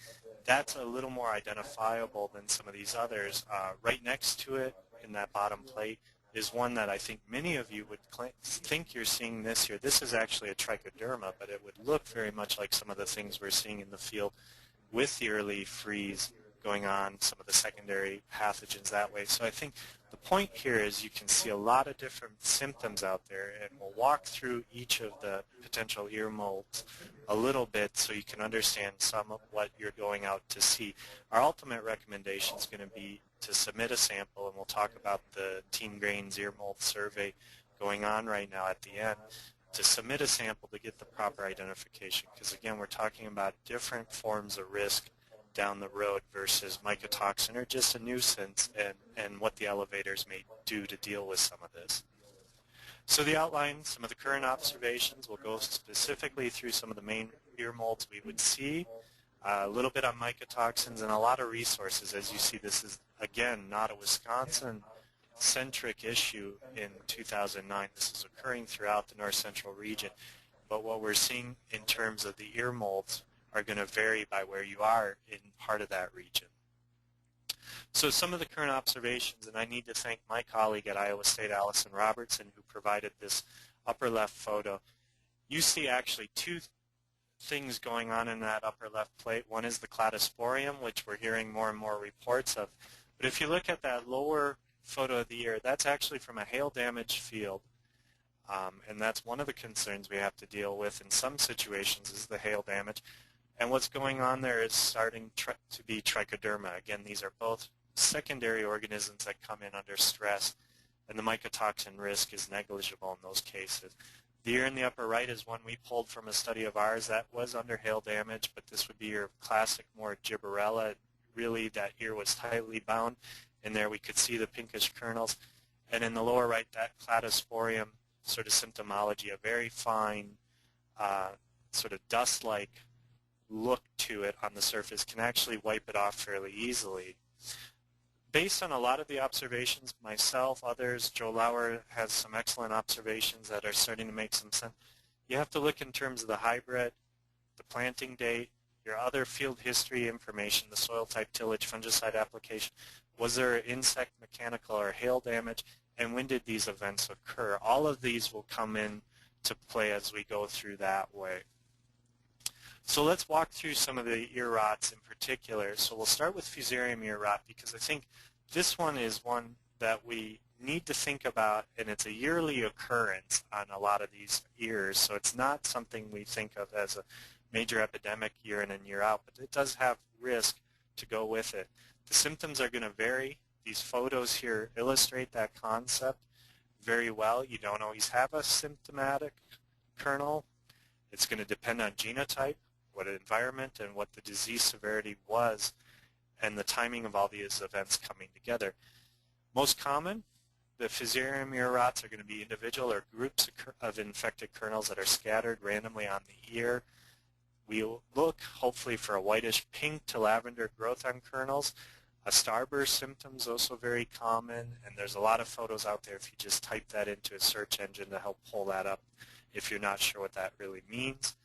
S6: that's a little more identifiable than some of these others. Right next to it in that bottom plate is one that I think many of you would think you're seeing this year. This is actually a Trichoderma, but it would look very much like some of the things we're seeing in the field with the early freeze going on, some of the secondary pathogens that way. So I think the point here is you can see a lot of different symptoms out there, and we'll walk through each of the potential ear molds a little bit so you can understand some of what you're going out to see. Our ultimate recommendation is going to be to submit a sample, and we'll talk about the Team Grains ear mold survey going on right now at the end, to submit a sample to get the proper identification, because again, we're talking about different forms of risk down the road versus mycotoxin or just a nuisance, and what the elevators may do to deal with some of this. So the outline, some of the current observations, we'll go specifically through some of the main ear molds we would see, a little bit on mycotoxins, and a lot of resources. As you see, this is, again, not a Wisconsin-centric issue in 2009. This is occurring throughout the north central region. But what we're seeing in terms of the ear molds are going to vary by where you are in part of that region. So some of the current observations, and I need to thank my colleague at Iowa State, Allison Robertson, who provided this upper left photo. You see actually two things going on in that upper left plate. One is the cladosporium, which we're hearing more and more reports of. But if you look at that lower photo of the ear, that's actually from a hail-damaged field. And that's one of the concerns we have to deal with in some situations is the hail damage. And what's going on there is starting to be trichoderma. Again, these are both secondary organisms that come in under stress, and the mycotoxin risk is negligible in those cases. The ear in the upper right is one we pulled from a study of ours that was under hail damage, but this would be your classic more gibberella. Really, that ear was tightly bound, and there we could see the pinkish kernels. And in the lower right, that cladosporium sort of symptomology, a very fine sort of dust-like look to it on the surface, can actually wipe it off fairly easily. Based on a lot of the observations, myself, others, Joe Lauer has some excellent observations that are starting to make some sense. You have to look in terms of the hybrid, the planting date, your other field history information, the soil type, tillage, fungicide application. Was there insect, mechanical, or hail damage? And when did these events occur? All of these will come in to play as we go through that way. So let's walk through some of the ear rots in particular. So we'll start with Fusarium ear rot, because I think this one is one that we need to think about, and it's a yearly occurrence on a lot of these ears. So it's not something we think of as a major epidemic year in and year out, but it does have risk to go with it. The symptoms are going to vary. These photos here illustrate that concept very well. You don't always have a symptomatic kernel. It's going to depend on genotype, what environment, and what the disease severity was, and the timing of all these events coming together. Most common, the Fusarium ear rots are going to be individual or groups of infected kernels that are scattered randomly on the ear. We'll look hopefully for a whitish pink to lavender growth on kernels. A starburst symptom is also very common, and there's a lot of photos out there if you just type that into a search engine to help pull that up if you're not sure what that really means.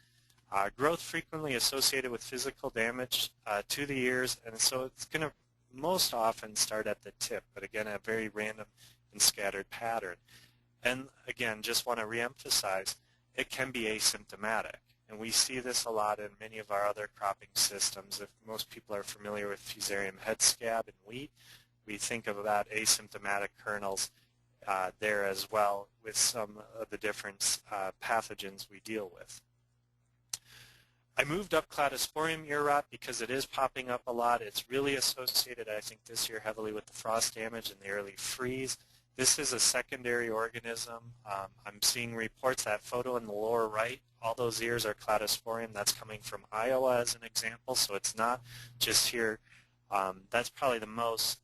S6: Growth frequently associated with physical damage to the ears, and so it's going to most often start at the tip, but again, a very random and scattered pattern. And again, just want to reemphasize, it can be asymptomatic. And we see this a lot in many of our other cropping systems. If most people are familiar with Fusarium head scab in wheat, we think of about asymptomatic kernels there as well with some of the different pathogens we deal with. I moved up Cladosporium ear rot because it is popping up a lot. It's really associated, I think, this year heavily with the frost damage and the early freeze. This is a secondary organism. I'm seeing reports, that photo in the lower right, all those ears are Cladosporium. That's coming from Iowa as an example, so it's not just here. That's probably the most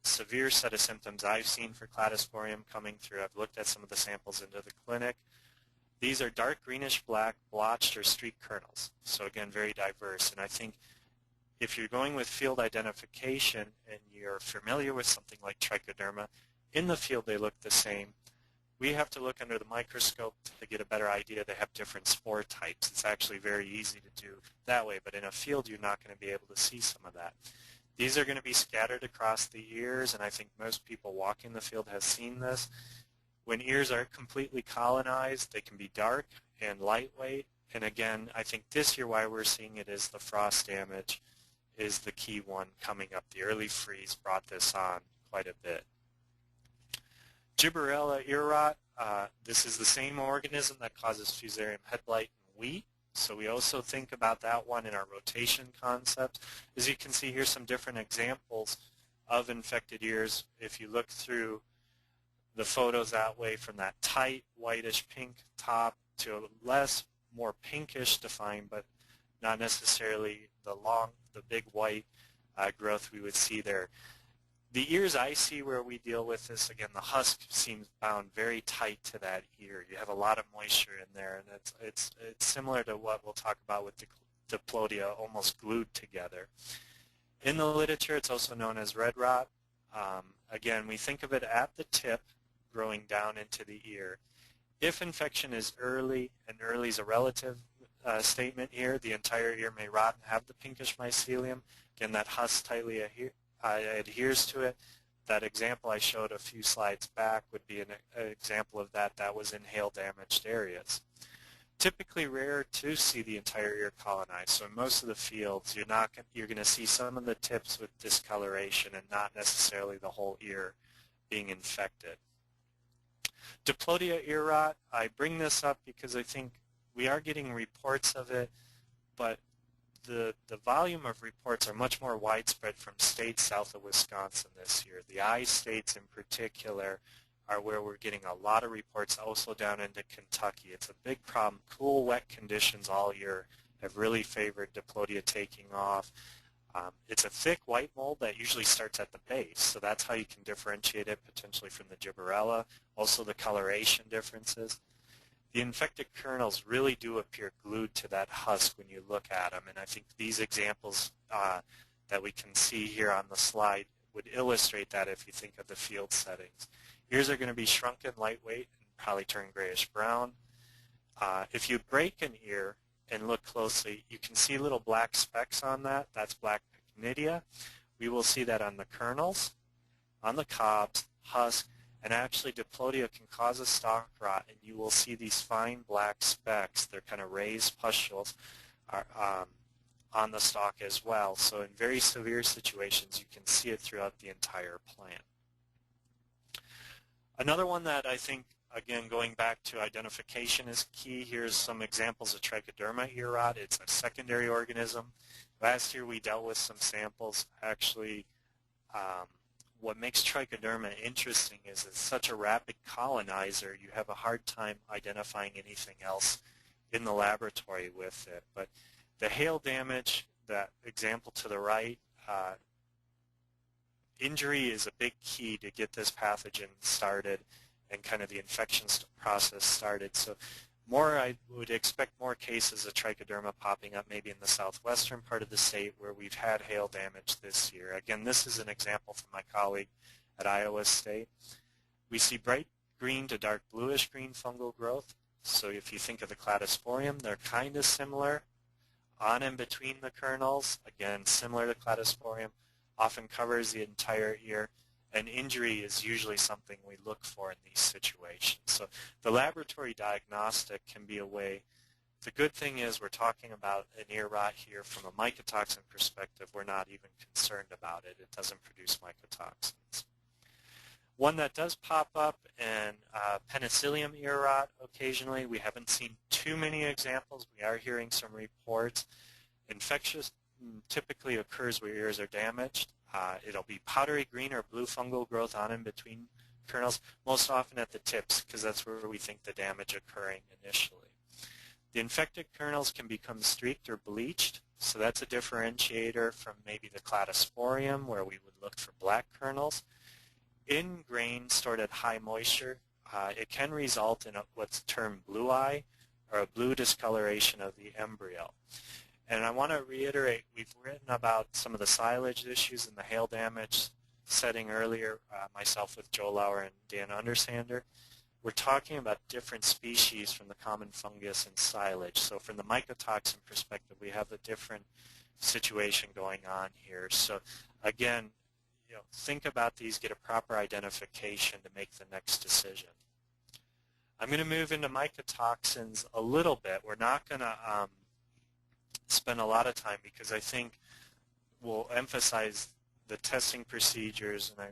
S6: severe set of symptoms I've seen for Cladosporium coming through. I've looked at some of the samples into the clinic. These are dark greenish black blotched or streaked kernels, so again, very diverse. And I think if you're going with field identification and you're familiar with something like Trichoderma, in the field they look the same. We have to look under the microscope to get a better idea. They have different spore types. It's actually very easy to do that way, but in a field you're not going to be able to see some of that. These are going to be scattered across the ears, and I think most people walking the field have seen this. When ears are completely colonized, they can be dark and lightweight. And again, I think this year why we're seeing it is the frost damage is the key one coming up. The early freeze brought this on quite a bit. Gibberella ear rot, this is the same organism that causes fusarium head blight in wheat. So we also think about that one in our rotation concept. As you can see here, some different examples of infected ears. If you look through the photos that way, from that tight whitish pink top to a less, more pinkish defined, but not necessarily the big white growth we would see there. The ears I see where we deal with this, again, the husk seems bound very tight to that ear. You have a lot of moisture in there, and it's similar to what we'll talk about with diplodia, almost glued together. In the literature, it's also known as red rot. Again, we think of it at the tip, growing down into the ear. If infection is early, and early is a relative statement here, the entire ear may rot and have the pinkish mycelium. Again, that husk tightly adheres to it. That example I showed a few slides back would be an example of that. That was in hail-damaged areas. Typically rare to see the entire ear colonized. So in most of the fields, you're going to see some of the tips with discoloration and not necessarily the whole ear being infected. Diplodia ear rot, I bring this up because I think we are getting reports of it, but the volume of reports are much more widespread from states south of Wisconsin this year. The I states in particular are where we're getting a lot of reports, also down into Kentucky. It's a big problem. Cool, wet conditions all year have really favored diplodia taking off. It's a thick white mold that usually starts at the base, so that's how you can differentiate it potentially from the gibberella. Also the coloration differences. The infected kernels really do appear glued to that husk when you look at them, and I think these examples that we can see here on the slide would illustrate that if you think of the field settings. Ears are going to be shrunken, lightweight, and probably turn grayish-brown. If you break an ear and look closely, you can see little black specks on that. That's black pycnidia. We will see that on the kernels, on the cobs, husk, and actually diplodia can cause a stalk rot, and you will see these fine black specks. They're kind of raised pustules on the stalk as well. So in very severe situations, you can see it throughout the entire plant. Another one that I think, again, going back to identification is key. Here's some examples of Trichoderma ear rot. It's a secondary organism. Last year we dealt with some samples. Actually, what makes Trichoderma interesting is it's such a rapid colonizer, you have a hard time identifying anything else in the laboratory with it. But the hail damage, that example to the right, injury is a big key to get this pathogen started and kind of the infection process started. So I would expect more cases of Trichoderma popping up maybe in the southwestern part of the state where we've had hail damage this year. Again, this is an example from my colleague at Iowa State. We see bright green to dark bluish green fungal growth. So if you think of the cladosporium, they're kind of similar. On and between the kernels, again, similar to cladosporium, often covers the entire ear. And injury is usually something we look for in these situations. So the laboratory diagnostic can be a way. The good thing is we're talking about an ear rot here from a mycotoxin perspective. We're not even concerned about it. It doesn't produce mycotoxins. One that does pop up in penicillium ear rot occasionally. We haven't seen too many examples. We are hearing some reports. Infectious typically occurs where ears are damaged. It'll be powdery green or blue fungal growth on and between kernels, most often at the tips because that's where we think the damage occurring initially. The infected kernels can become streaked or bleached, so that's a differentiator from maybe the cladosporium where we would look for black kernels. In grain stored at high moisture, it can result in what's termed blue eye or a blue discoloration of the embryo. And I want to reiterate, we've written about some of the silage issues and the hail damage setting earlier, myself with Joe Lauer and Dan Undersander. We're talking about different species from the common fungus and silage. So from the mycotoxin perspective, we have the different situation going on here. So again, think about these, get a proper identification to make the next decision. I'm going to move into mycotoxins a little bit. We're not going to spend a lot of time because I think we'll emphasize the testing procedures, and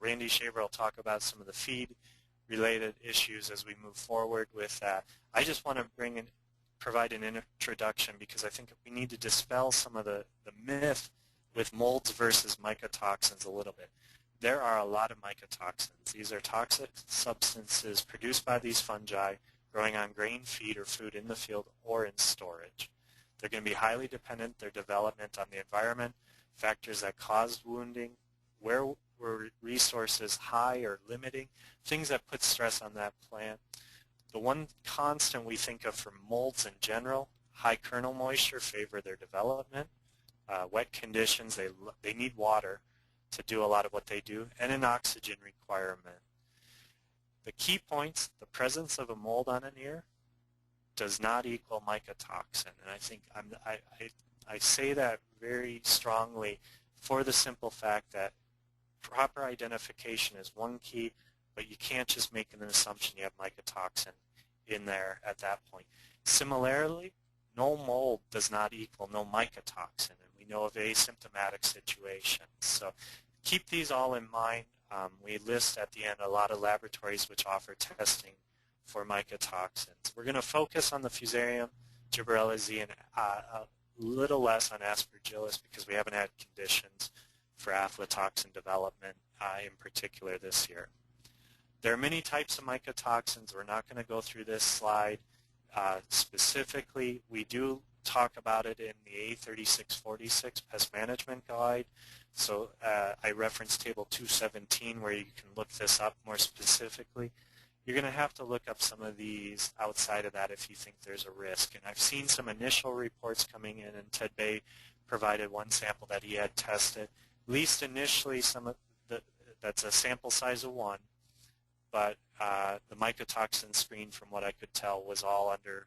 S6: Randy Shaver will talk about some of the feed-related issues as we move forward with that. I just want to provide an introduction because I think we need to dispel some of the myth with molds versus mycotoxins a little bit. There are a lot of mycotoxins. These are toxic substances produced by these fungi growing on grain, feed, or food in the field or in storage. They're going to be highly dependent, their development, on the environment, factors that cause wounding, where were resources high or limiting, things that put stress on that plant. The one constant we think of for molds in general, high kernel moisture favor their development. Wet conditions, they need water to do a lot of what they do, and an oxygen requirement. The key points, the presence of a mold on an ear does not equal mycotoxin. And I think I say that very strongly for the simple fact that proper identification is one key, but you can't just make an assumption you have mycotoxin in there at that point. Similarly, no mold does not equal no mycotoxin, and we know of asymptomatic situations. So keep these all in mind. We list at the end a lot of laboratories which offer testing for mycotoxins. We're going to focus on the Fusarium, Gibberella and a little less on Aspergillus because we haven't had conditions for aflatoxin development in particular this year. There are many types of mycotoxins. We're not going to go through this slide specifically. We do talk about it in the A3646 Pest Management Guide. So I reference table 217 where you can look this up more specifically. You're going to have to look up some of these outside of that if you think there's a risk. And I've seen some initial reports coming in, and Ted Bay provided one sample that he had tested. At least initially, that's a sample size of 1, but the mycotoxin screen, from what I could tell, was all under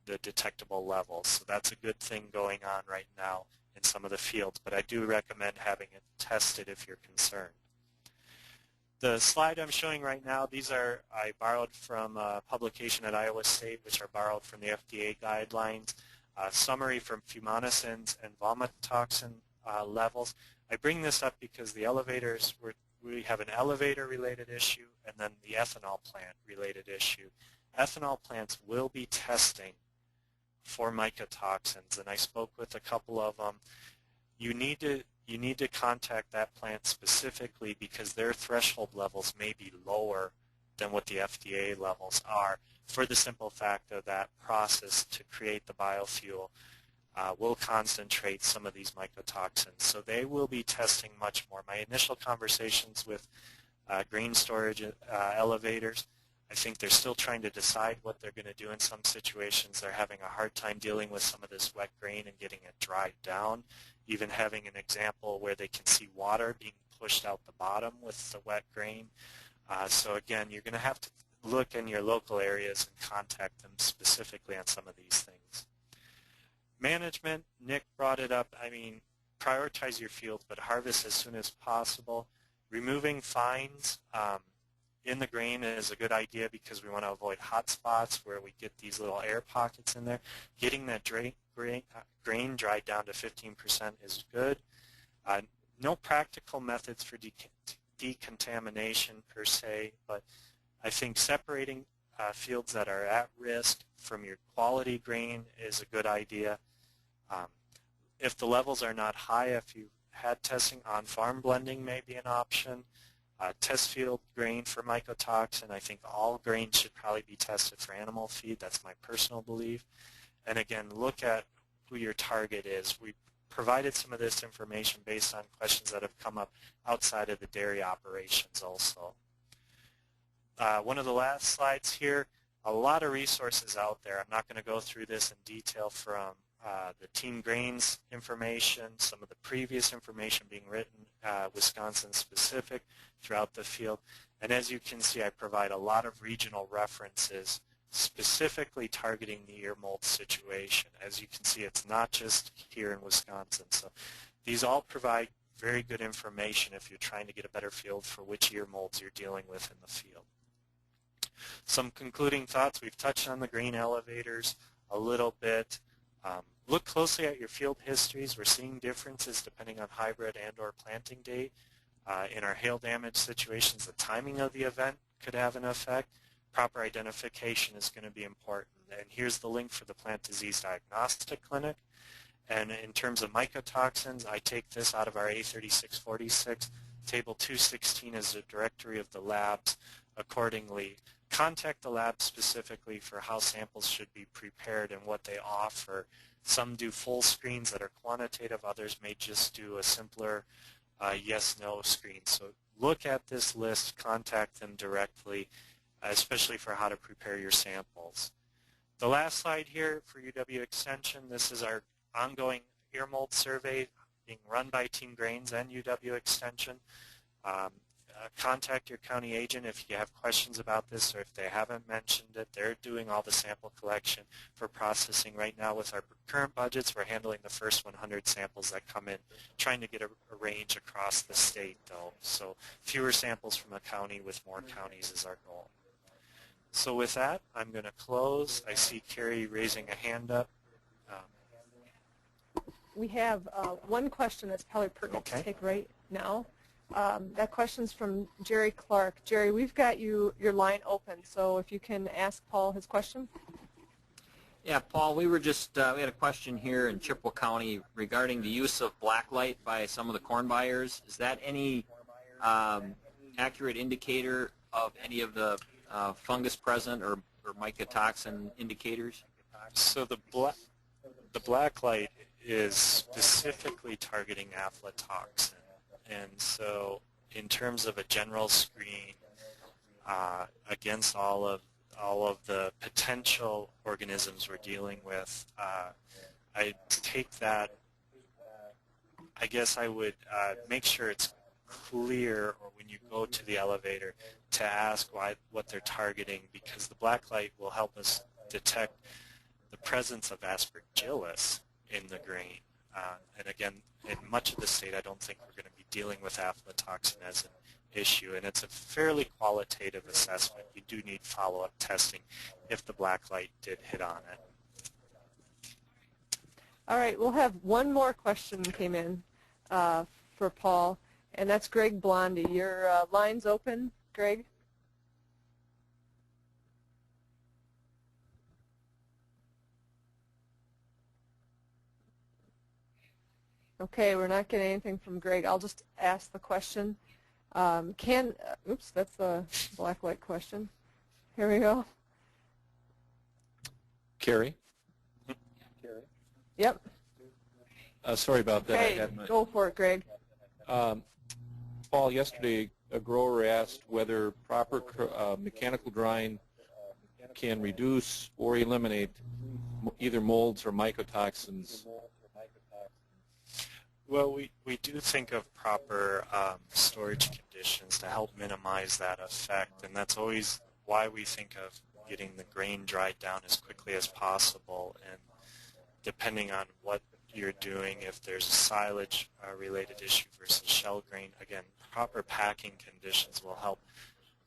S6: the detectable levels. So that's a good thing going on right now in some of the fields, but I do recommend having it tested if you're concerned. The slide I'm showing right now, I borrowed from a publication at Iowa State, which are borrowed from the FDA guidelines, summary from fumonisin and vomitoxin levels. I bring this up because the elevators, we have an elevator-related issue and then the ethanol plant-related issue. Ethanol plants will be testing for mycotoxins, and I spoke with a couple of them. You need to contact that plant specifically because their threshold levels may be lower than what the FDA levels are, for the simple fact of that process to create the biofuel will concentrate some of these mycotoxins. So they will be testing much more. My initial conversations with grain storage elevators, I think they're still trying to decide what they're going to do in some situations. They're having a hard time dealing with some of this wet grain and getting it dried down, even having an example where they can see water being pushed out the bottom with the wet grain. So again, you're going to have to look in your local areas and contact them specifically on some of these things. Management, Nick brought it up. I mean, prioritize your fields, but harvest as soon as possible. Removing fines in the grain is a good idea because we want to avoid hot spots where we get these little air pockets in there. Getting that grain dried down to 15% is good. No practical methods for decontamination per se, but I think separating fields that are at risk from your quality grain is a good idea. If the levels are not high, if you had testing, on-farm blending may be an option. Test field grain for mycotoxin. I think all grain should probably be tested for animal feed. That's my personal belief. And again, look at who your target is. We provided some of this information based on questions that have come up outside of the dairy operations also. One of the last slides here, a lot of resources out there. I'm not going to go through this in detail from the Team Grains information, some of the previous information being written, Wisconsin specific throughout the field. And as you can see, I provide a lot of regional references specifically targeting the ear mold situation. As you can see, it's not just here in Wisconsin. So these all provide very good information if you're trying to get a better feel for which ear molds you're dealing with in the field. Some concluding thoughts. We've touched on the grain elevators a little bit. Look closely at your field histories. We're seeing differences depending on hybrid and or planting date. In our hail damage situations, the timing of the event could have an effect. Proper identification is going to be important. And here's the link for the Plant Disease Diagnostic Clinic. And in terms of mycotoxins, I take this out of our A3646. Table 216 is a directory of the labs accordingly. Contact the lab specifically for how samples should be prepared and what they offer. Some do full screens that are quantitative. Others may just do a simpler yes-no screen. So look at this list, contact them directly, especially for how to prepare your samples. The last slide here for UW Extension, this is our ongoing ear mold survey being run by Team Grains and UW Extension. Contact your county agent if you have questions about this or if they haven't mentioned it. They're doing all the sample collection for processing right now. With our current budgets, we're handling the first 100 samples that come in, trying to get a range across the state though. So fewer samples from a county with more counties is our goal. So with that, I'm going to close. I see Carrie raising a hand up.
S1: We have one question that's probably pertinent to take right now. That question's from Jerry Clark. Jerry, we've got your line open, so if you can ask Paul his question.
S7: Yeah, Paul, we were just, we had a question here in Chippewa County regarding the use of blacklight by some of the corn buyers. Is that any accurate indicator of any of the fungus present or mycotoxin indicators?
S6: So the blacklight is specifically targeting aflatoxin. And so in terms of a general screen against all of the potential organisms we're dealing with, I take that, I guess I would make sure it's clear, or when you go to the elevator, to ask what they're targeting, because the blacklight will help us detect the presence of aspergillus in the grain. And again, in much of the state, I don't think we're going to be dealing with aflatoxin as an issue, and it's a fairly qualitative assessment. You do need follow-up testing if the blacklight did hit on it.
S1: All right, we'll have one more question came in for Paul, and that's Greg Blondie. Your line's open, Greg. Okay, we're not getting anything from Greg. I'll just ask the question. Oops, that's a blacklight question. Here we go.
S5: Carrie?
S1: Yep.
S5: Sorry about that.
S1: Okay, go for it, Greg.
S5: Paul, yesterday a grower asked whether proper mechanical drying can reduce or eliminate either molds or mycotoxins.
S6: Well, we do think of proper storage conditions to help minimize that effect, and that's always why we think of getting the grain dried down as quickly as possible. And depending on what you're doing, if there's a silage related issue versus shell grain, again, proper packing conditions will help.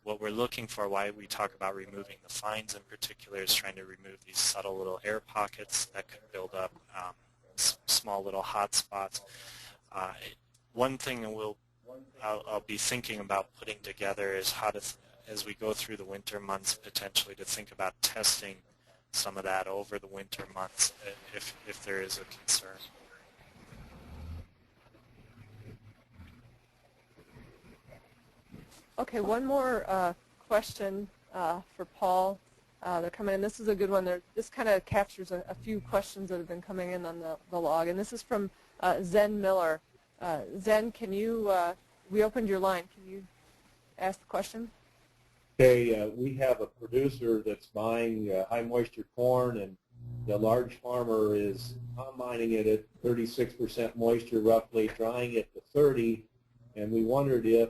S6: What we're looking for, why we talk about removing the fines in particular, is trying to remove these subtle little air pockets that could build up small little hot spots. One thing that I'll be thinking about putting together is how to, as we go through the winter months, potentially to think about testing some of that over the winter months if there is a concern.
S1: Okay, one more question for Paul. They're coming in. This is a good one. This kind of captures a few questions that have been coming in on the log, and this is from Zen Miller. Zen, can you, we opened your line. Can you ask the question?
S8: Okay, we have a producer that's buying high moisture corn, and the large farmer is combining it at 36% moisture roughly, drying it to 30, and we wondered if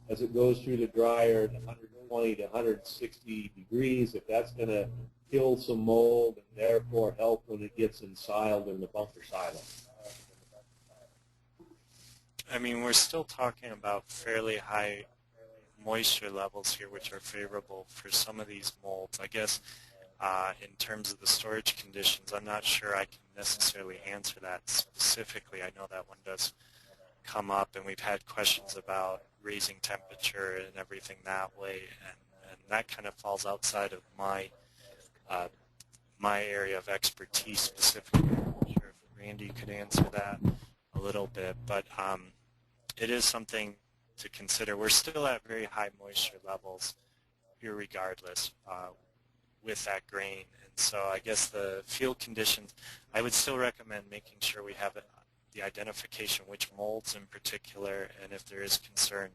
S8: as it goes through the dryer at 120 to 160 degrees, if that's going to kill some mold and therefore help when it gets ensiled in the bunker silo.
S6: I mean, we're still talking about fairly high moisture levels here, which are favorable for some of these molds. I guess in terms of the storage conditions, I'm not sure I can necessarily answer that specifically. I know that one does come up, and we've had questions about raising temperature and everything that way, and that kind of falls outside of my my area of expertise specifically. I'm not sure if Randy could answer that a little bit, but it is something to consider. We're still at very high moisture levels irregardless with that grain, and so I guess the field conditions, I would still recommend making sure we have the identification which molds in particular, and if there is concern,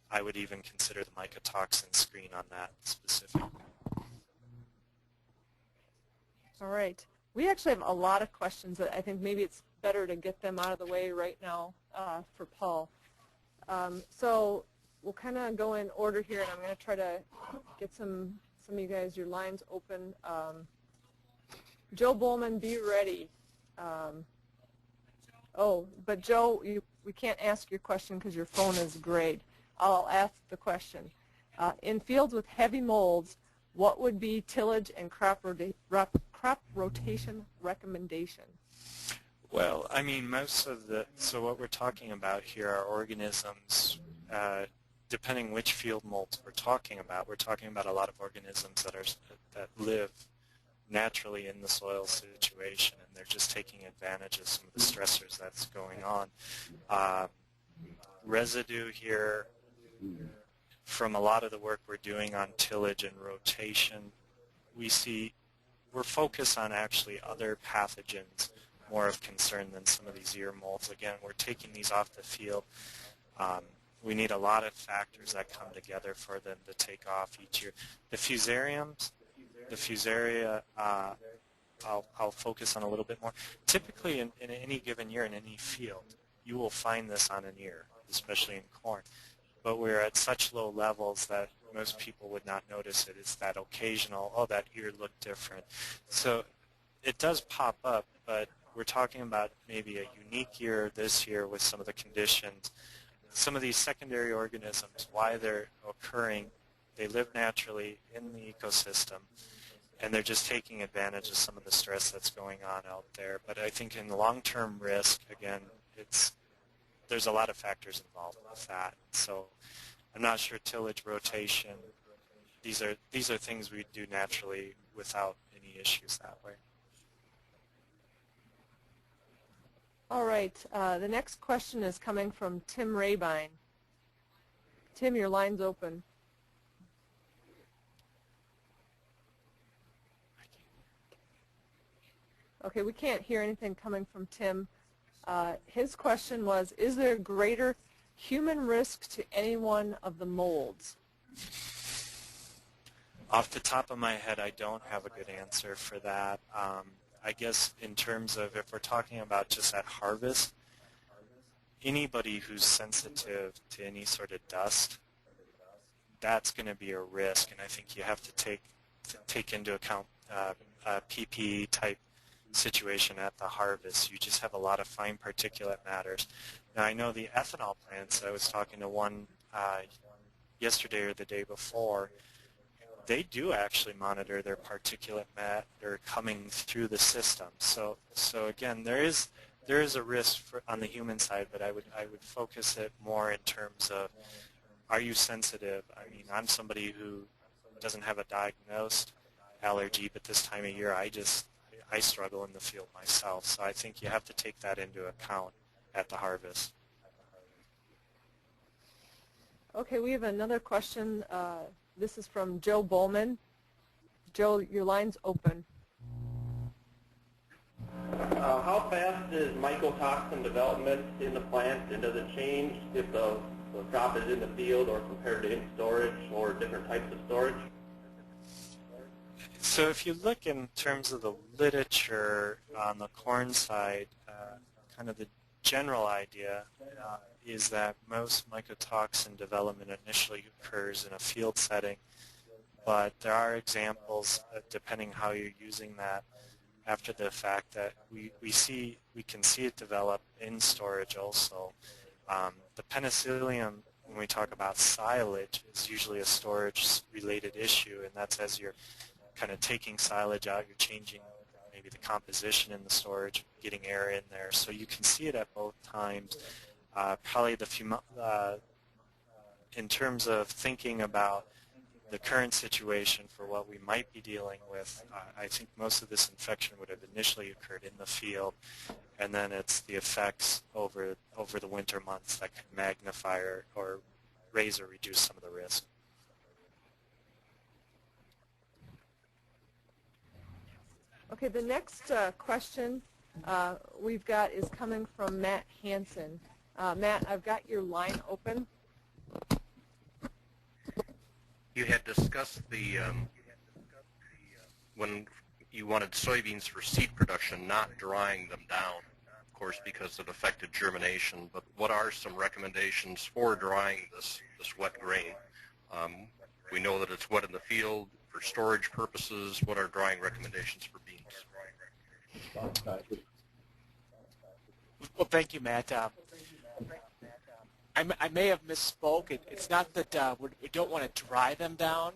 S6: I would even consider the mycotoxin screen on that specifically.
S1: All right. We actually have a lot of questions that I think maybe it's better to get them out of the way right now for Paul. So we'll kind of go in order here, and I'm going to try to get some of you guys, your lines open. Joe Bowman, be ready. Oh, but Joe, we can't ask your question because your phone is grayed. I'll ask the question. In fields with heavy molds, what would be tillage and crop rotation recommendation?
S6: Well, I mean, most of so what we're talking about here are organisms, depending which field molds we're talking about a lot of organisms that live naturally in the soil situation, and they're just taking advantage of some of the stressors that's going on. Residue here, from a lot of the work we're doing on tillage and rotation, we're focused on actually other pathogens more of concern than some of these ear molds. Again, we're taking these off the field. We need a lot of factors that come together for them to take off each year. The fusariums, the fusaria, I'll focus on a little bit more. Typically in any given year in any field, you will find this on an ear, especially in corn. But we're at such low levels that most people would not notice it. It's that occasional, oh, that ear looked different. So it does pop up, but we're talking about maybe a unique year this year with some of the conditions. Some of these secondary organisms, why they're occurring, they live naturally in the ecosystem, and they're just taking advantage of some of the stress that's going on out there. But I think in the long-term risk, again, there's a lot of factors involved with that. So I'm not sure tillage, rotation, these are things we do naturally without any issues that way.
S1: All right. The next question is coming from Tim Rabine. Tim, your line's open. Okay, we can't hear anything coming from Tim. His question was, is there greater human risk to any one of the molds?
S6: Off the top of my head, I don't have a good answer for that. I guess in terms of if we're talking about just at harvest, anybody who's sensitive to any sort of dust, that's going to be a risk, and I think you have to take into account a PPE type situation at the harvest. You just have a lot of fine particulate matters. Now I know the ethanol plants, I was talking to one yesterday or the day before, they do actually monitor their particulate matter coming through the system. So again, there is a risk on the human side, but I would focus it more in terms of, are you sensitive? I mean, I'm somebody who doesn't have a diagnosed allergy, but this time of year I struggle in the field myself. So I think you have to take that into account at the harvest.
S1: Okay, we have another question. This is from Joe Bowman. Joe, your line's open.
S9: How fast is mycotoxin development in the plant, and does it change if the crop is in the field or compared to in storage or different types of storage?
S6: So if you look in terms of the literature on the corn side, kind of general idea is that most mycotoxin development initially occurs in a field setting, but there are examples, depending how you're using that, after the fact that we can see it develop in storage also. The penicillium, when we talk about silage, is usually a storage-related issue, and that's as you're kind of taking silage out, you're changing maybe the composition in the storage, getting air in there. So you can see it at both times. Probably in terms of thinking about the current situation for what we might be dealing with, I think most of this infection would have initially occurred in the field, and then it's the effects over the winter months that can magnify or raise or reduce some of the risk.
S1: Okay, the next question we've got is coming from Matt Hansen. Matt, I've got your line open.
S10: You had discussed the when you wanted soybeans for seed production, not drying them down, of course, because it affected germination. But what are some recommendations for drying this wet grain? We know that it's wet in the field for storage purposes. What are drying recommendations for beans?
S3: Well, thank you, Matt. I may have misspoke. It's not that we don't want to dry them down,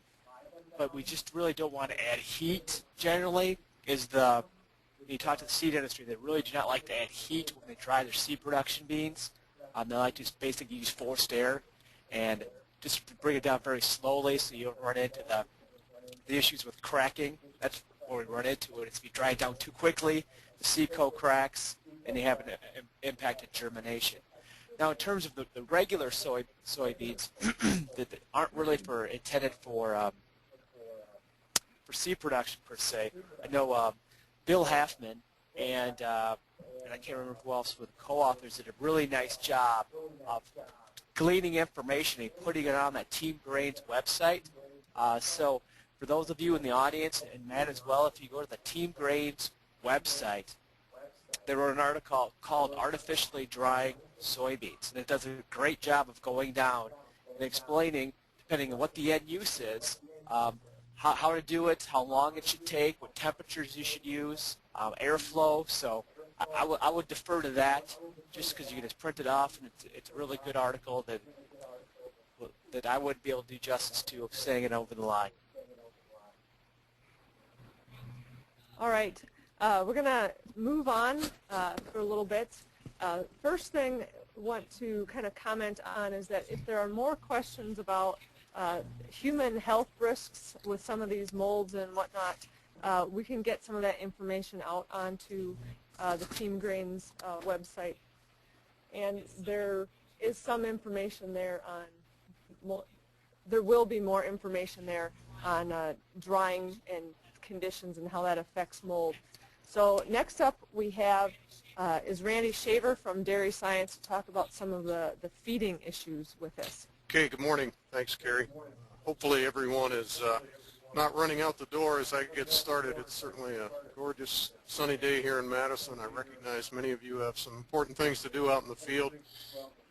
S3: but we just really don't want to add heat. Generally, when you talk to the seed industry, they really do not like to add heat when they dry their seed production beans. They like to basically use forced air and just bring it down very slowly so you don't run into the issues with cracking. That's where we run into it. If you dry it down too quickly, the seed coat cracks, and you have an impact in germination. Now, in terms of the regular soybeans that aren't really intended for seed production per se, I know Bill Halfman and I can't remember who else were the co-authors did a really nice job of gleaning information and putting it on that Team Grains website. So for those of you in the audience, and Matt as well, if you go to the Team Grains website, they wrote an article called Artificially Drying Soybeans, and it does a great job of going down and explaining, depending on what the end use is, how to do it, how long it should take, what temperatures you should use, airflow. So I would defer to that just because you can just print it off, and it's a really good article that I wouldn't be able to do justice to saying it over the line.
S1: All right. We're going to move on for a little bit. First thing I want to kind of comment on is that if there are more questions about human health risks with some of these molds and whatnot, we can get some of that information out onto the Team Grains website. And there is some information there on, there will be more information there on drying and conditions and how that affects mold. So next up we have is Randy Shaver from Dairy Science to talk about some of the feeding issues with this.
S11: Okay, good morning. Thanks, Carrie. Hopefully everyone is not running out the door as I get started. It's certainly a gorgeous sunny day here in Madison. I recognize many of you have some important things to do out in the field.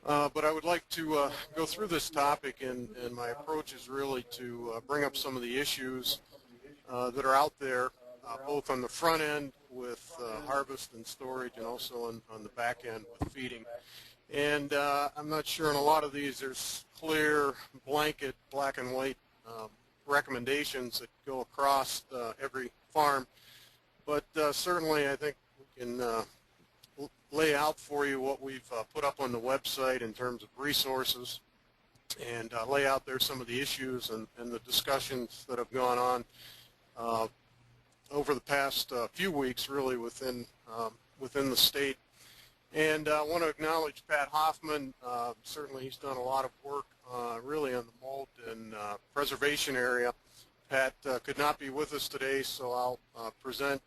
S11: But I would like to go through this topic, and my approach is really to bring up some of the issues that are out there, both on the front end with harvest and storage, and also on the back end with feeding. And I'm not sure in a lot of these there's clear, blanket, black and white recommendations that go across every farm. But certainly I think we can lay out for you what we've put up on the website in terms of resources, and lay out there some of the issues and the discussions that have gone on over the past few weeks, really within the state. And I want to acknowledge Pat Hoffman. Certainly he's done a lot of work really on the mold and preservation area. Pat could not be with us today, so I'll present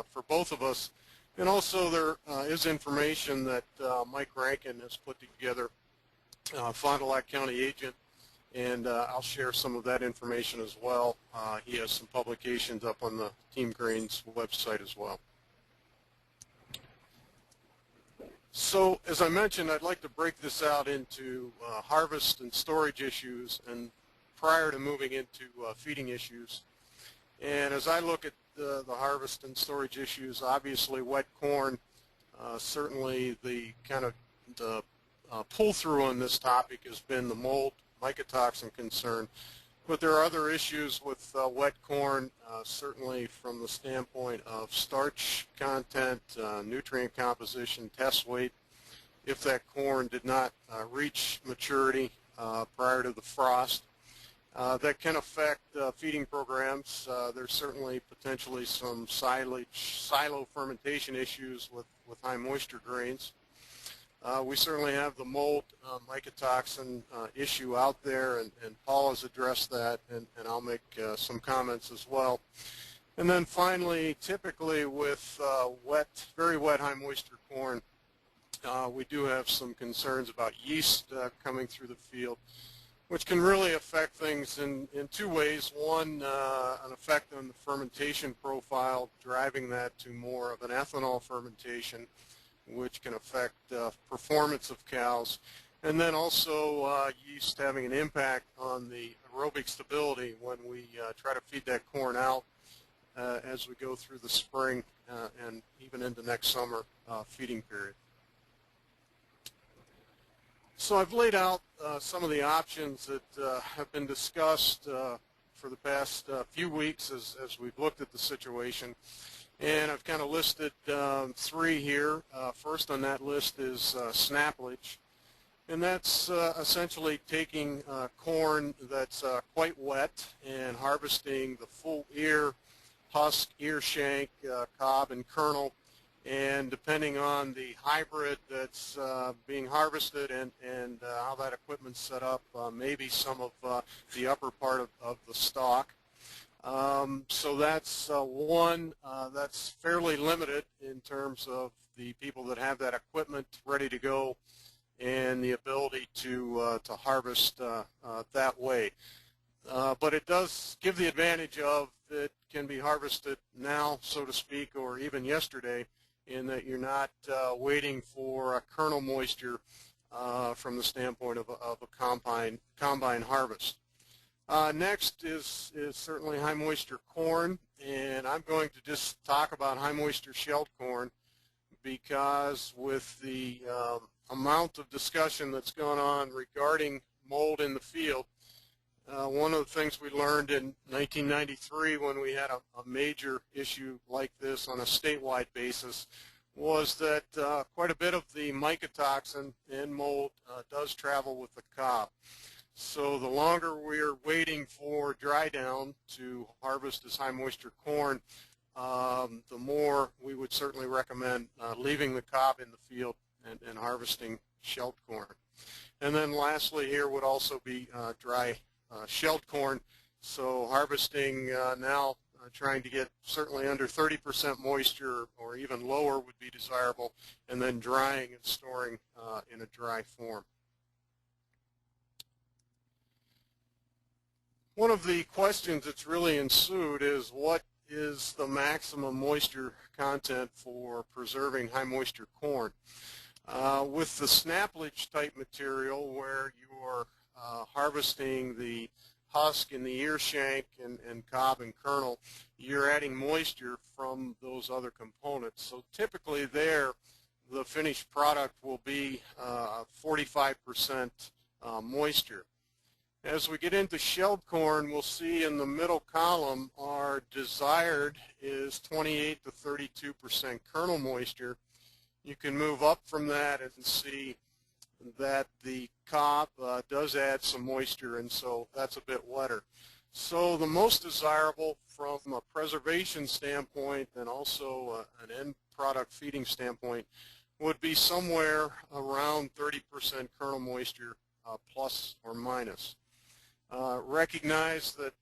S11: for both of us. And also there is information that Mike Rankin has put together, Fond du Lac County agent, and I'll share some of that information as well. He has some publications up on the Team Grains website as well. So as I mentioned, I'd like to break this out into harvest and storage issues and prior to moving into feeding issues. And as I look at the harvest and storage issues, obviously wet corn, certainly the kind of the pull-through on this topic has been the mold mycotoxin concern. But there are other issues with wet corn, certainly from the standpoint of starch content, nutrient composition, test weight. If that corn did not reach maturity prior to the frost, that can affect feeding programs. There's certainly potentially some silo fermentation issues with high moisture grains. We certainly have the mold mycotoxin issue out there, and Paul has addressed that, and I'll make some comments as well. And then finally, typically with very wet, high moisture corn, we do have some concerns about yeast coming through the field, which can really affect things in two ways. One, an effect on the fermentation profile, driving that to more of an ethanol fermentation, which can affect performance of cows, and then also yeast having an impact on the aerobic stability when we try to feed that corn out as we go through the spring and even into next summer feeding period. So I've laid out some of the options that have been discussed for the past few weeks as we've looked at the situation. And I've kind of listed three here. First on that list is snaplage. And that's essentially taking corn that's quite wet and harvesting the full ear, husk, ear shank, cob, and kernel. And depending on the hybrid that's being harvested and how that equipment's set up, maybe some of the upper part of the stalk. So that's one that's fairly limited in terms of the people that have that equipment ready to go and the ability to harvest that way. But it does give the advantage of it can be harvested now, so to speak, or even yesterday, in that you're not waiting for a kernel moisture from the standpoint of a combine harvest. Next is certainly high moisture corn, and I'm going to just talk about high moisture shelled corn because with the amount of discussion that's gone on regarding mold in the field, one of the things we learned in 1993 when we had a major issue like this on a statewide basis was that quite a bit of the mycotoxin and mold does travel with the cob. So the longer we're waiting for dry down to harvest this high moisture corn, the more we would certainly recommend leaving the cob in the field and harvesting shelled corn. And then lastly here would also be dry shelled corn. So harvesting now, trying to get certainly under 30% moisture or even lower would be desirable, and then drying and storing in a dry form. One of the questions that's really ensued is what is the maximum moisture content for preserving high moisture corn? With the snaplage type material where you're harvesting the husk and the ear shank and cob and kernel, you're adding moisture from those other components. So typically there the finished product will be 45% moisture. As we get into shelled corn, we'll see in the middle column our desired is 28 to 32% kernel moisture. You can move up from that and see that the cob does add some moisture, and so that's a bit wetter. So the most desirable from a preservation standpoint and also an end product feeding standpoint would be somewhere around 30% kernel moisture plus or minus. Recognize that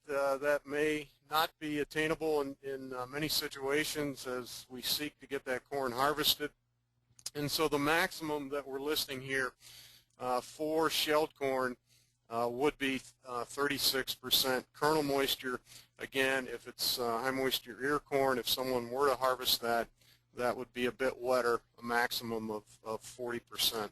S11: that may not be attainable in many situations as we seek to get that corn harvested. And so the maximum that we're listing here for shelled corn would be 36% kernel moisture. Again, if it's high moisture ear corn, if someone were to harvest that, that would be a bit wetter, a maximum of 40%.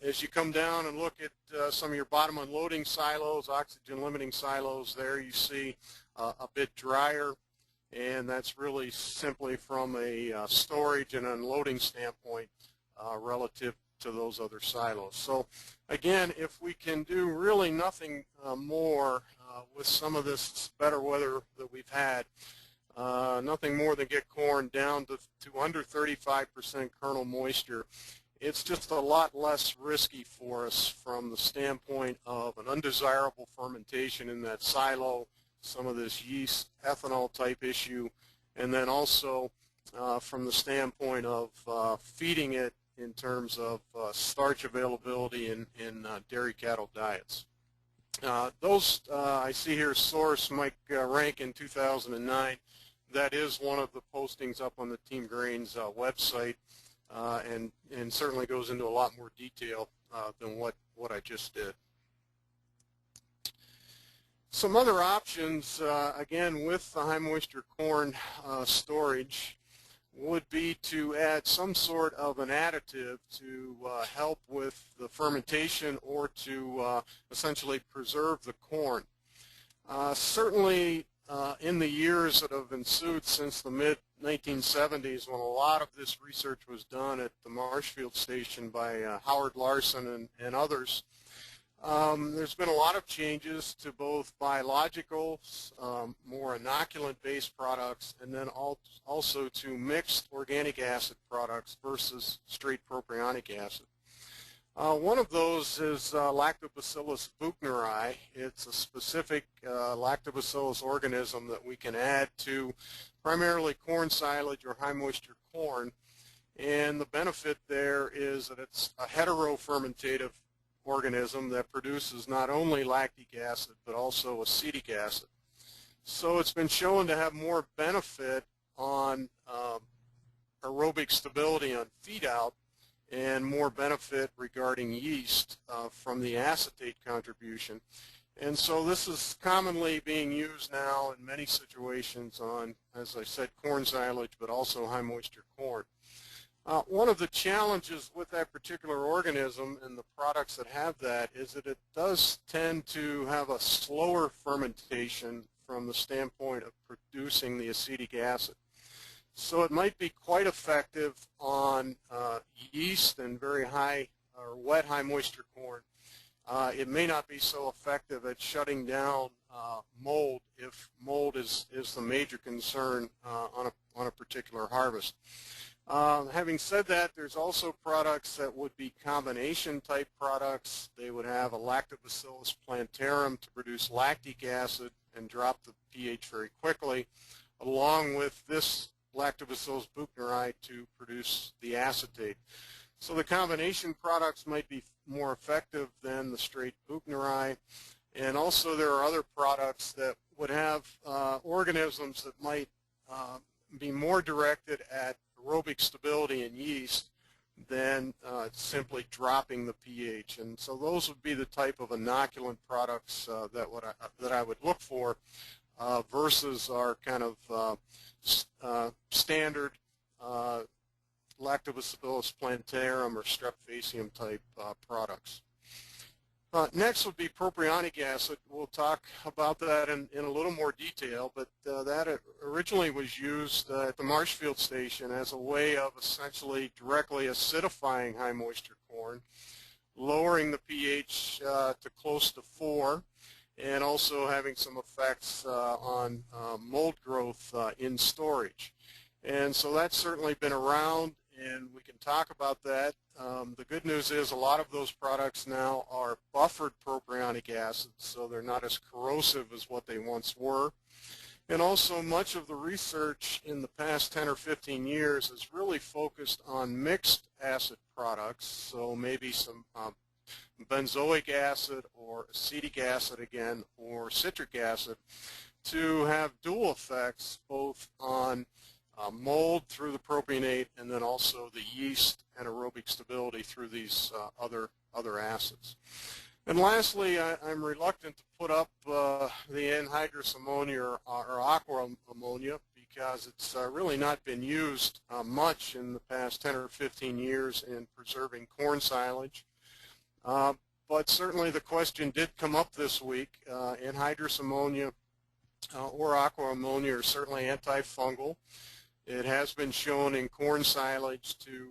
S11: As you come down and look at some of your bottom unloading silos, oxygen limiting silos, there you see a bit drier, and that's really simply from a storage and unloading standpoint relative to those other silos. So again, if we can do really nothing more with some of this better weather that we've had, nothing more than get corn down to under 35% kernel moisture, it's just a lot less risky for us from the standpoint of an undesirable fermentation in that silo, some of this yeast ethanol type issue, and then also from the standpoint of feeding it in terms of starch availability in dairy cattle diets. Those I see here, source Mike Rank in 2009. That is one of the postings up on the Team Grains website, and certainly goes into a lot more detail than what I just did. Some other options, again, with the high moisture corn storage would be to add some sort of an additive to help with the fermentation or to essentially preserve the corn. Certainly in the years that have ensued since the mid-1970s, when a lot of this research was done at the Marshfield station by Howard Larson and others, there's been a lot of changes to both biologicals, more inoculant-based products, and then also to mixed organic acid products versus straight propionic acid. One of those is Lactobacillus buchneri. It's a specific lactobacillus organism that we can add to primarily corn silage or high moisture corn, and the benefit there is that it's a heterofermentative organism that produces not only lactic acid but also acetic acid. So it's been shown to have more benefit on aerobic stability on feed out and more benefit regarding yeast from the acetate contribution. And so this is commonly being used now in many situations on, as I said, corn silage, but also high moisture corn. One of the challenges with that particular organism and the products that have that is that it does tend to have a slower fermentation from the standpoint of producing the acetic acid. So it might be quite effective on yeast and very high or wet high moisture corn. It may not be so effective at shutting down mold if mold is the major concern on a particular harvest. Having said that, there's also products that would be combination type products. They would have a Lactobacillus plantarum to produce lactic acid and drop the pH very quickly, along with this Lactobacillus buchneri to produce the acetate. So the combination products might be more effective than the straight buchneri, and also there are other products that would have organisms that might be more directed at aerobic stability in yeast than simply dropping the pH. And so those would be the type of inoculant products that I would look for versus our kind of standard Lactobacillus plantarum or strep faecium type products. Next would be propionic acid. We'll talk about that in a little more detail, but that originally was used at the Marshfield station as a way of essentially directly acidifying high moisture corn, lowering the pH to close to 4, and also having some effects on mold growth in storage. And so that's certainly been around, and we can talk about that. The good news is a lot of those products now are buffered propionic acids, so they're not as corrosive as what they once were. And also much of the research in the past 10 or 15 years is really focused on mixed acid products, so maybe some benzoic acid or acetic acid again or citric acid to have dual effects both on mold through the propionate and then also the yeast and aerobic stability through these other acids. And lastly, I'm reluctant to put up the anhydrous ammonia or aqua ammonia because it's really not been used much in the past 10 or 15 years in preserving corn silage. But certainly the question did come up this week. Anhydrous ammonia or aqua ammonia are certainly antifungal. It has been shown in corn silage to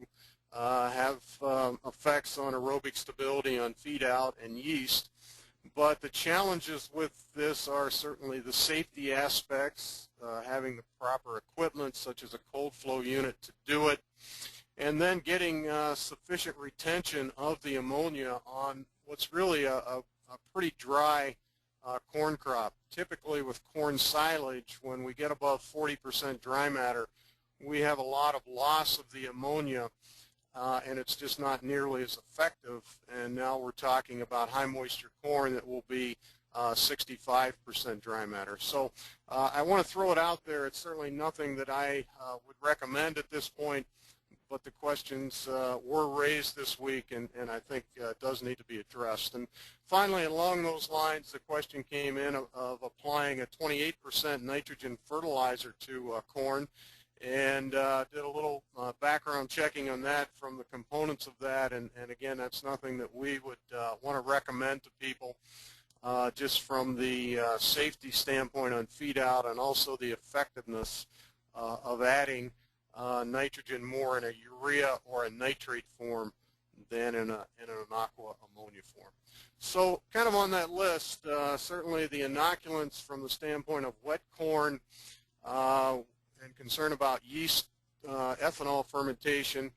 S11: have effects on aerobic stability on feed out and yeast. But the challenges with this are certainly the safety aspects, having the proper equipment such as a cold flow unit to do it, and then getting sufficient retention of the ammonia on what's really a pretty dry corn crop. Typically with corn silage, when we get above 40% dry matter, we have a lot of loss of the ammonia, and it's just not nearly as effective. And now we're talking about high moisture corn that will be 65% dry matter. So I want to throw it out there. It's certainly nothing that I would recommend at this point, but the questions were raised this week, and I think does need to be addressed. And finally, along those lines, the question came in of applying a 28% nitrogen fertilizer to corn, and did a little background checking on that from the components of that, and again, that's nothing that we would want to recommend to people just from the safety standpoint on feed out, and also the effectiveness of adding nitrogen more in a urea or a nitrate form than in an aqua ammonia form. So kind of on that list, certainly the inoculants from the standpoint of wet corn and concern about yeast ethanol fermentation.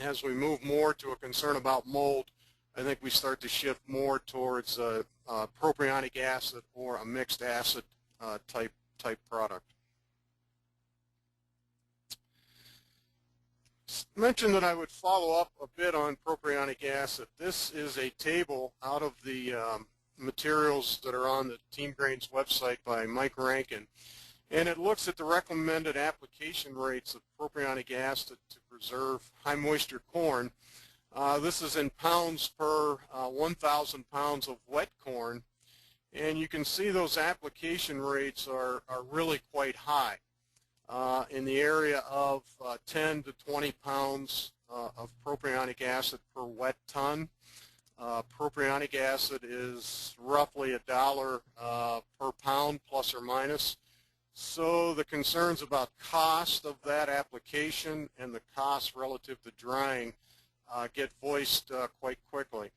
S11: As we move more to a concern about mold, I think we start to shift more towards propionic acid or a mixed acid type product. Mentioned that I would follow up a bit on propionic acid. This is a table out of the materials that are on the Team Grains website by Mike Rankin, and it looks at the recommended application rates of propionic acid to preserve high moisture corn. This is in pounds per 1,000 pounds of wet corn, and you can see those application rates are really quite high. In the area of 10 to 20 pounds of propionic acid per wet ton. Propionic acid is roughly $1 per pound, plus or minus. So the concerns about cost of that application and the cost relative to drying get voiced quite quickly.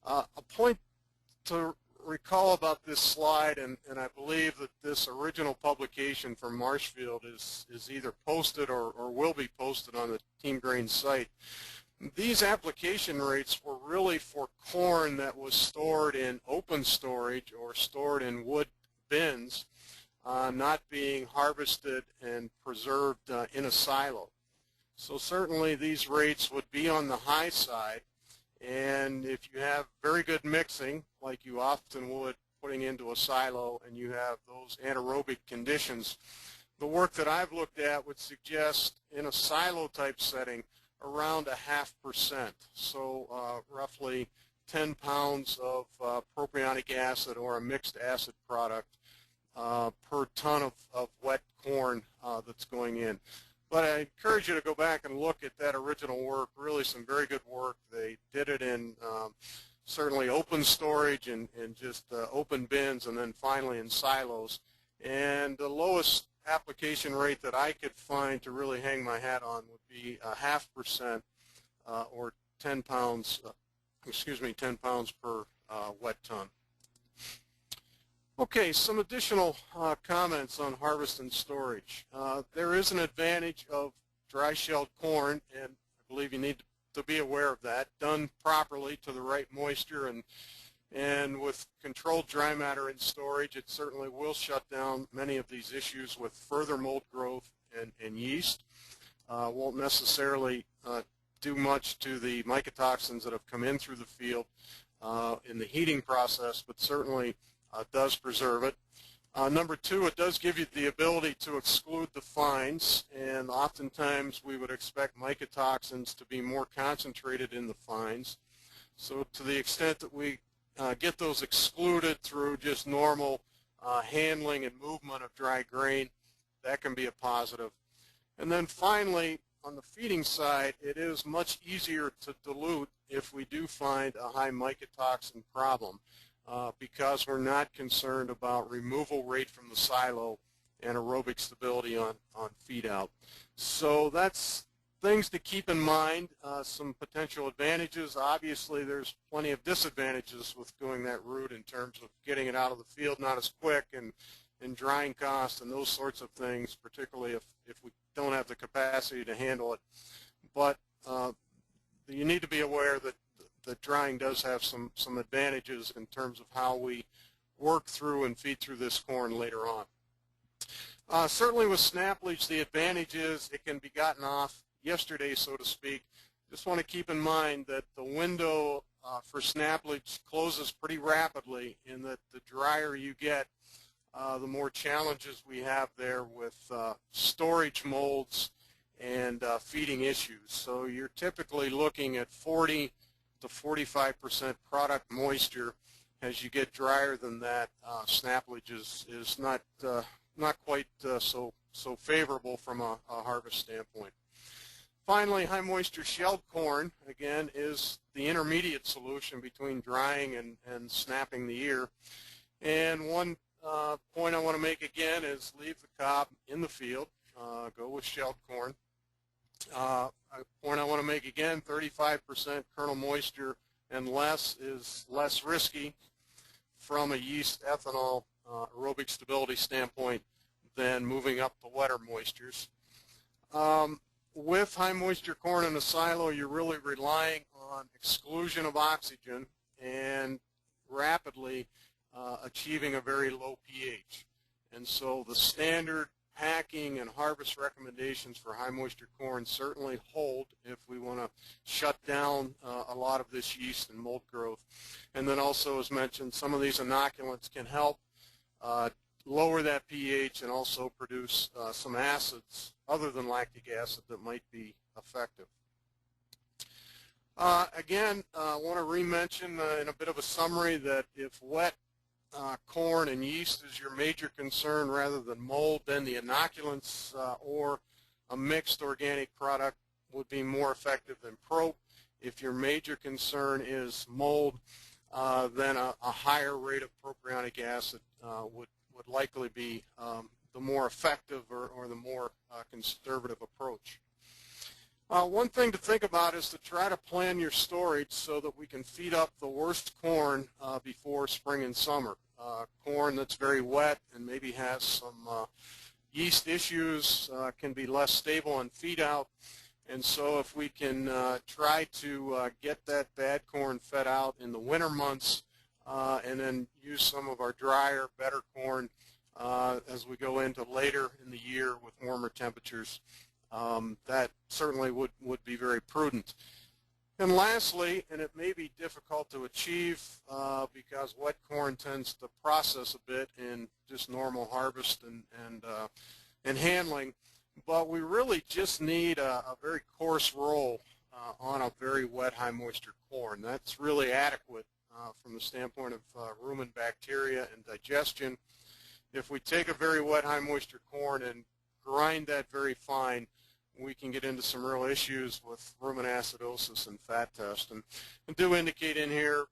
S11: A point to recall about this slide, and I believe that this original publication from Marshfield is either posted or will be posted on the Team Grains site. These application rates were really for corn that was stored in open storage or stored in wood bins, not being harvested and preserved in a silo. So certainly these rates would be on the high side, and if you have very good mixing, like you often would putting into a silo, and you have those anaerobic conditions, the work that I've looked at would suggest in a silo type setting around 0.5%, so roughly 10 pounds of propionic acid or a mixed acid product per ton of wet corn that's going in. But I encourage you to go back and look at that original work, really some very good work. They did it in certainly open storage and just open bins, and then finally in silos. And the lowest application rate that I could find to really hang my hat on would be 0.5% or 10 pounds, 10 pounds per wet ton. Okay, some additional comments on harvest and storage. There is an advantage of dry-shelled corn, and I believe you need to be aware of that, done properly to the right moisture, and with controlled dry matter in storage, it certainly will shut down many of these issues with further mold growth and yeast. Won't necessarily do much to the mycotoxins that have come in through the field in the heating process, but certainly does preserve it. Number two, it does give you the ability to exclude the fines, and oftentimes we would expect mycotoxins to be more concentrated in the fines. So to the extent that we get those excluded through just normal handling and movement of dry grain, that can be a positive. And then finally, on the feeding side, it is much easier to dilute if we do find a high mycotoxin problem because we're not concerned about removal rate from the silo and aerobic stability on feed out. So that's things to keep in mind, some potential advantages. Obviously, there's plenty of disadvantages with going that route in terms of getting it out of the field not as quick and drying costs and those sorts of things, particularly if we don't have the capacity to handle it. But you need to be aware that drying does have some advantages in terms of how we work through and feed through this corn later on. Certainly with snaplage, the advantage is it can be gotten off yesterday, so to speak. Just want to keep in mind that the window for snaplage closes pretty rapidly, in that the drier you get, the more challenges we have there with storage molds and feeding issues. So you're typically looking at 40 to 45% product moisture. As you get drier than that, snaplage is not quite so favorable from a harvest standpoint. Finally, high moisture shelled corn, again, is the intermediate solution between drying and snapping the ear. And one point I want to make again is leave the cob in the field, go with shelled corn. A point I want to make again, 35% kernel moisture and less is less risky from a yeast ethanol aerobic stability standpoint than moving up the wetter moistures. With high moisture corn in a silo, you're really relying on exclusion of oxygen and rapidly achieving a very low pH. And so the standard packing and harvest recommendations for high moisture corn certainly hold if we want to shut down a lot of this yeast and mold growth. And then also, as mentioned, some of these inoculants can help lower that pH and also produce some acids other than lactic acid that might be effective. Again, I want to re-mention in a bit of a summary that if wet corn and yeast is your major concern rather than mold, then the inoculants or a mixed organic product would be more effective than prop. If your major concern is mold, then a higher rate of propionic acid would likely be the more effective or the more conservative approach. One thing to think about is to try to plan your storage so that we can feed up the worst corn before spring and summer. Corn that's very wet and maybe has some yeast issues can be less stable on feed out, and so if we can try to get that bad corn fed out in the winter months and then use some of our drier, better corn as we go into later in the year with warmer temperatures, that certainly would be very prudent. And lastly, and it may be difficult to achieve because wet corn tends to process a bit in just normal harvest and handling, but we really just need a very coarse roll on a very wet high moisture corn. That's really adequate from the standpoint of rumen bacteria and digestion. If we take a very wet high moisture corn and grind that very fine, we can get into some real issues with rumen acidosis and fat test. And do indicate in here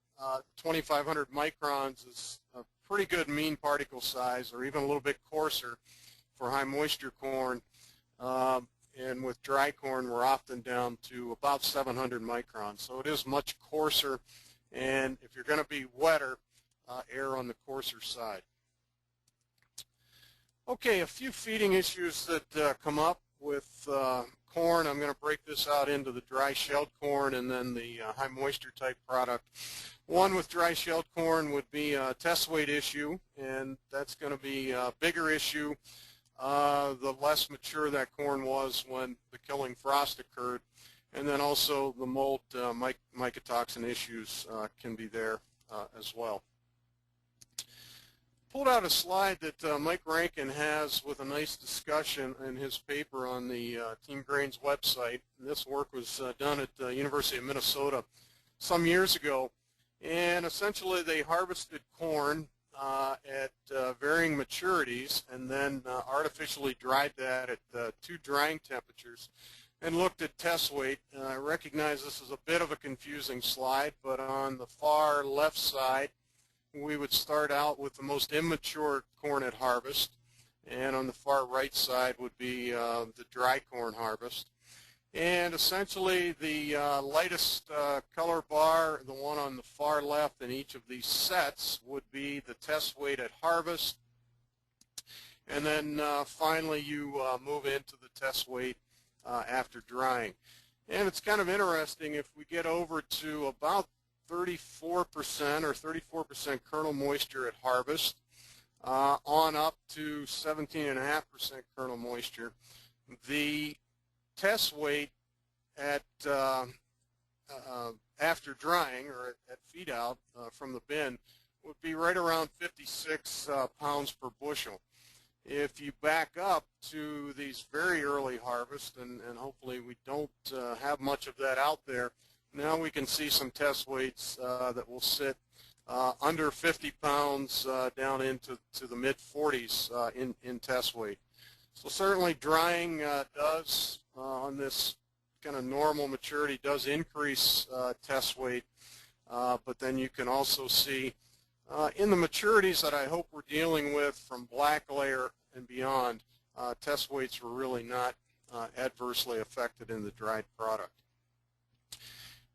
S11: 2,500 microns is a pretty good mean particle size, or even a little bit coarser for high moisture corn. And with dry corn, we're often down to about 700 microns. So it is much coarser, and if you're going to be wetter, err on the coarser side. Okay, a few feeding issues that come up with corn. I'm going to break this out into the dry shelled corn and then the high moisture type product. One with dry shelled corn would be a test weight issue, and that's going to be a bigger issue the less mature that corn was when the killing frost occurred. And then also the mold mycotoxin issues can be there as well. Pulled out a slide that Mike Rankin has with a nice discussion in his paper on the Team Grains website. And this work was done at the University of Minnesota some years ago. And essentially they harvested corn at varying maturities and then artificially dried that at 2 drying temperatures and looked at test weight. I recognize this is a bit of a confusing slide, but on the far left side, we would start out with the most immature corn at harvest, and on the far right side would be the dry corn harvest. And essentially the lightest color bar, the one on the far left in each of these sets, would be the test weight at harvest. And then finally you move into the test weight after drying. And it's kind of interesting, if we get over to about 34% or 34% kernel moisture at harvest, on up to 17.5% kernel moisture, the test weight at after drying or at feed out from the bin would be right around 56 pounds per bushel. If you back up to these very early harvests, and hopefully we don't have much of that out there, now we can see some test weights that will sit under 50 pounds down into the mid-40s in test weight. So certainly drying does, on this kind of normal maturity, does increase test weight, but then you can also see in the maturities that I hope we're dealing with from black layer and beyond, test weights were really not adversely affected in the dried product.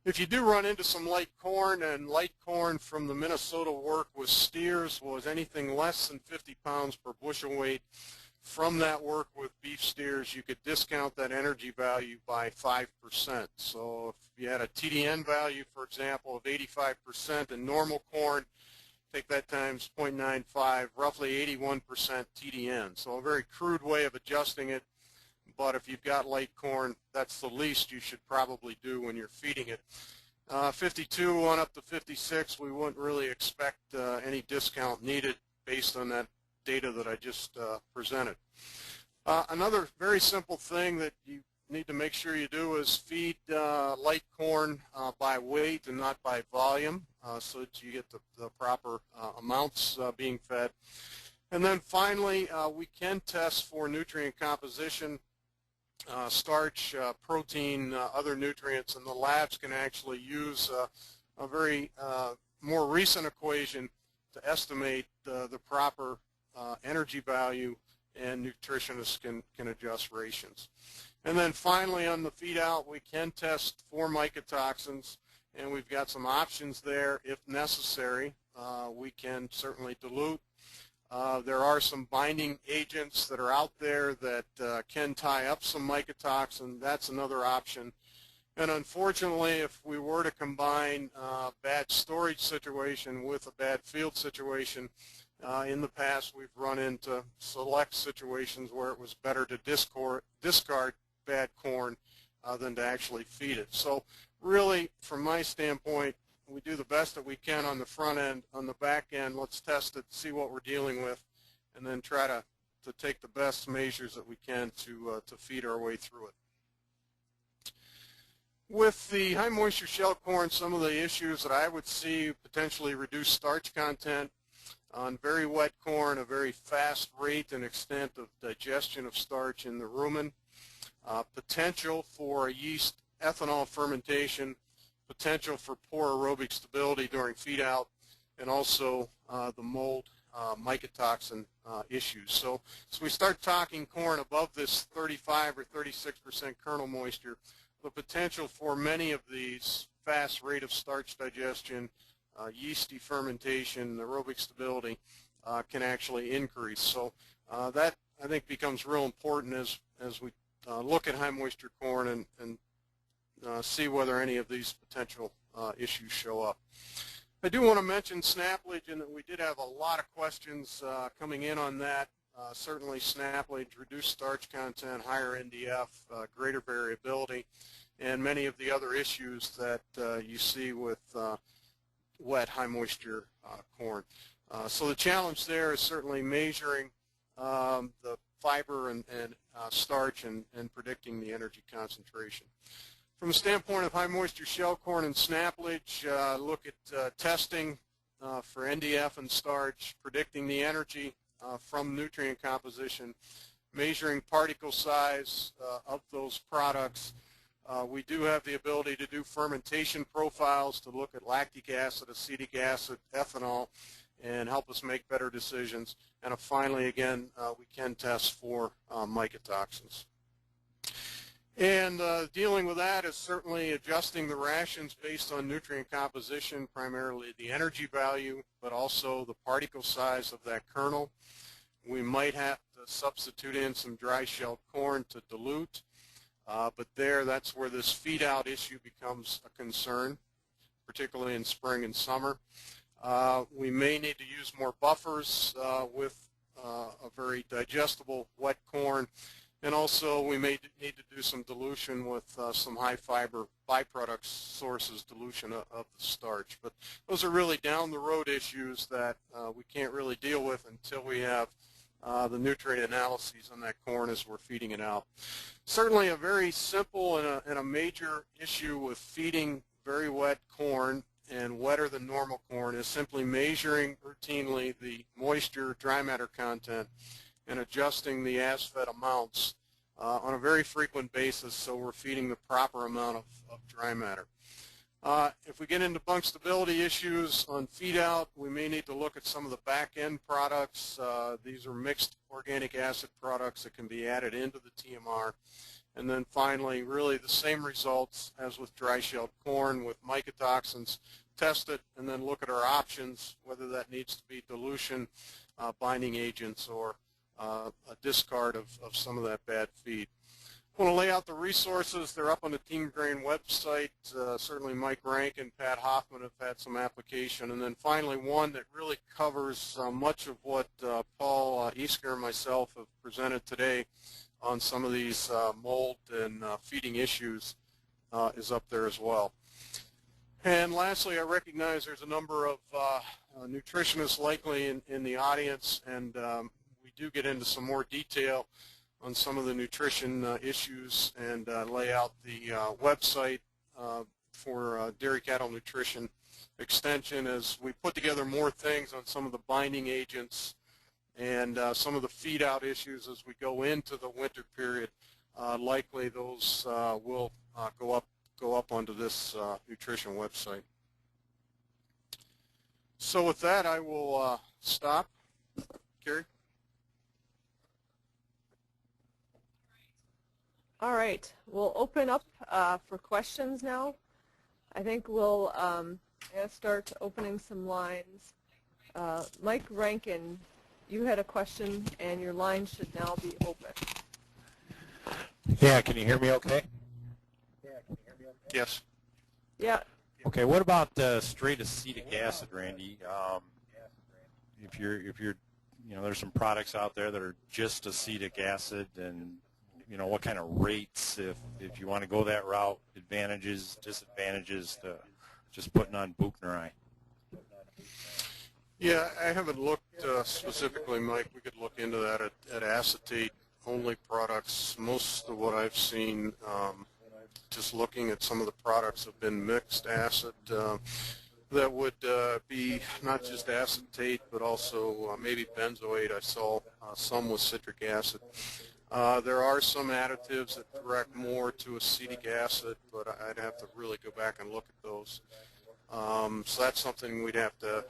S11: If you do run into some light corn, and light corn from the Minnesota work with steers was anything less than 50 pounds per bushel weight, from that work with beef steers, you could discount that energy value by 5%. So if you had a TDN value, for example, of 85% in normal corn, take that times 0.95, roughly 81% TDN. So a very crude way of adjusting it, but if you've got light corn, that's the least you should probably do when you're feeding it. 52 on up to 56, we wouldn't really expect any discount needed based on that data that I just presented. Another very simple thing that you need to make sure you do is feed light corn by weight and not by volume, so that you get the proper amounts being fed. And then finally, we can test for nutrient composition, starch, protein, other nutrients, and the labs can actually use a very more recent equation to estimate the proper energy value, and nutritionists can adjust rations. And then finally, on the feed out, we can test for mycotoxins, and we've got some options there if necessary. We can certainly dilute. There are some binding agents that are out there that can tie up some mycotoxin. That's another option. And unfortunately, if we were to combine a bad storage situation with a bad field situation, in the past we've run into select situations where it was better to discard bad corn than to actually feed it. So really, from my standpoint, we do the best that we can on the front end. On the back end, let's test it, see what we're dealing with, and then try to take the best measures that we can to feed our way through it. With the high moisture shell corn, some of the issues that I would see: potentially reduced starch content. On very wet corn, a very fast rate and extent of digestion of starch in the rumen. Potential for yeast ethanol fermentation, potential for poor aerobic stability during feed out, and also the mold mycotoxin issues. So we start talking corn above this 35 or 36% kernel moisture, the potential for many of these: fast rate of starch digestion, yeasty fermentation, aerobic stability can actually increase. So that, I think, becomes real important as we look at high moisture corn and see whether any of these potential issues show up. I do want to mention snaplage, and that we did have a lot of questions coming in on that. Certainly snaplage, reduced starch content, higher NDF, greater variability, and many of the other issues that you see with wet high moisture corn. So the challenge there is certainly measuring the fiber and starch and predicting the energy concentration. From the standpoint of high moisture shell corn and snaplage, look at testing for NDF and starch, predicting the energy from nutrient composition, measuring particle size of those products. We do have the ability to do fermentation profiles to look at lactic acid, acetic acid, ethanol, and help us make better decisions. And finally, again, we can test for mycotoxins. And dealing with that is certainly adjusting the rations based on nutrient composition, primarily the energy value, but also the particle size of that kernel. We might have to substitute in some dry-shelled corn to dilute, but that's where this feed-out issue becomes a concern, particularly in spring and summer. We may need to use more buffers with a very digestible wet corn, and also we may need to do some dilution with some high-fiber byproduct sources, dilution of the starch. But those are really down-the-road issues that we can't really deal with until we have the nutrient analyses on that corn as we're feeding it out. Certainly a very simple and a major issue with feeding very wet corn and wetter than normal corn is simply measuring routinely the moisture, dry matter content, and adjusting the as-fed amounts on a very frequent basis so we're feeding the proper amount of dry matter. If we get into bunk stability issues on feed out, we may need to look at some of the back-end products. These are mixed organic acid products that can be added into the TMR. And then finally, really the same results as with dry-shelled corn with mycotoxins. Test it and then look at our options, whether that needs to be dilution, binding agents, or a discard of some of that bad feed. I want to lay out the resources. They're up on the Team Grain website. Certainly Mike Rank and Pat Hoffman have had some application. And then finally one that really covers much of what Paul Easker and myself have presented today on some of these mold and feeding issues is up there as well. And lastly, I recognize there's a number of nutritionists likely in the audience, and we do get into some more detail on some of the nutrition issues and lay out the website for Dairy Cattle Nutrition Extension as we put together more things on some of the binding agents and some of the feed-out issues as we go into the winter period. Likely those will go up onto this nutrition website. So with that, I will stop. Carrie?
S1: All right, we'll open up for questions now. I think we'll start opening some lines. Mike Rankin, you had a question, and your line should now be open.
S12: Yeah, can you hear me okay?
S11: Yes.
S1: Yeah.
S12: Okay, what about straight acetic acid, Randy? If you're, there's some products out there that are just acetic acid, and what kind of rates, if you want to go that route, advantages, disadvantages to just putting on Buchnerite?
S11: Yeah, I haven't looked specifically, Mike. We could look into that at acetate-only products. Most of what I've seen, just looking at some of the products, have been mixed acid that would be not just acetate, but also maybe benzoate. I saw some with citric acid. There are some additives that direct more to acetic acid, but I'd have to really go back and look at those. So that's something we'd have to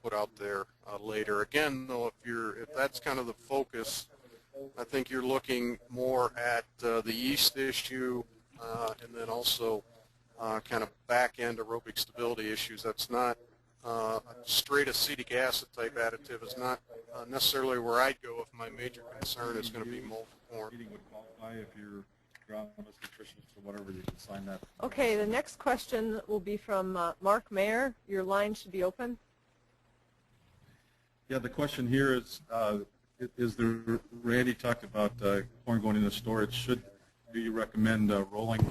S11: put out there later. Again, though, if that's kind of the focus, I think you're looking more at the yeast issue and then also kind of back-end aerobic stability issues. That's not a straight acetic acid type additive is not necessarily where I'd go if my major concern is going to be mold form.
S13: Would qualify if you're agronomist, nutritionist, or whatever, you can sign that.
S1: Okay, the next question will be from Mark Mayer. Your line should be open.
S13: Yeah, the question here is there, Randy talked about corn going into storage. Do you recommend rolling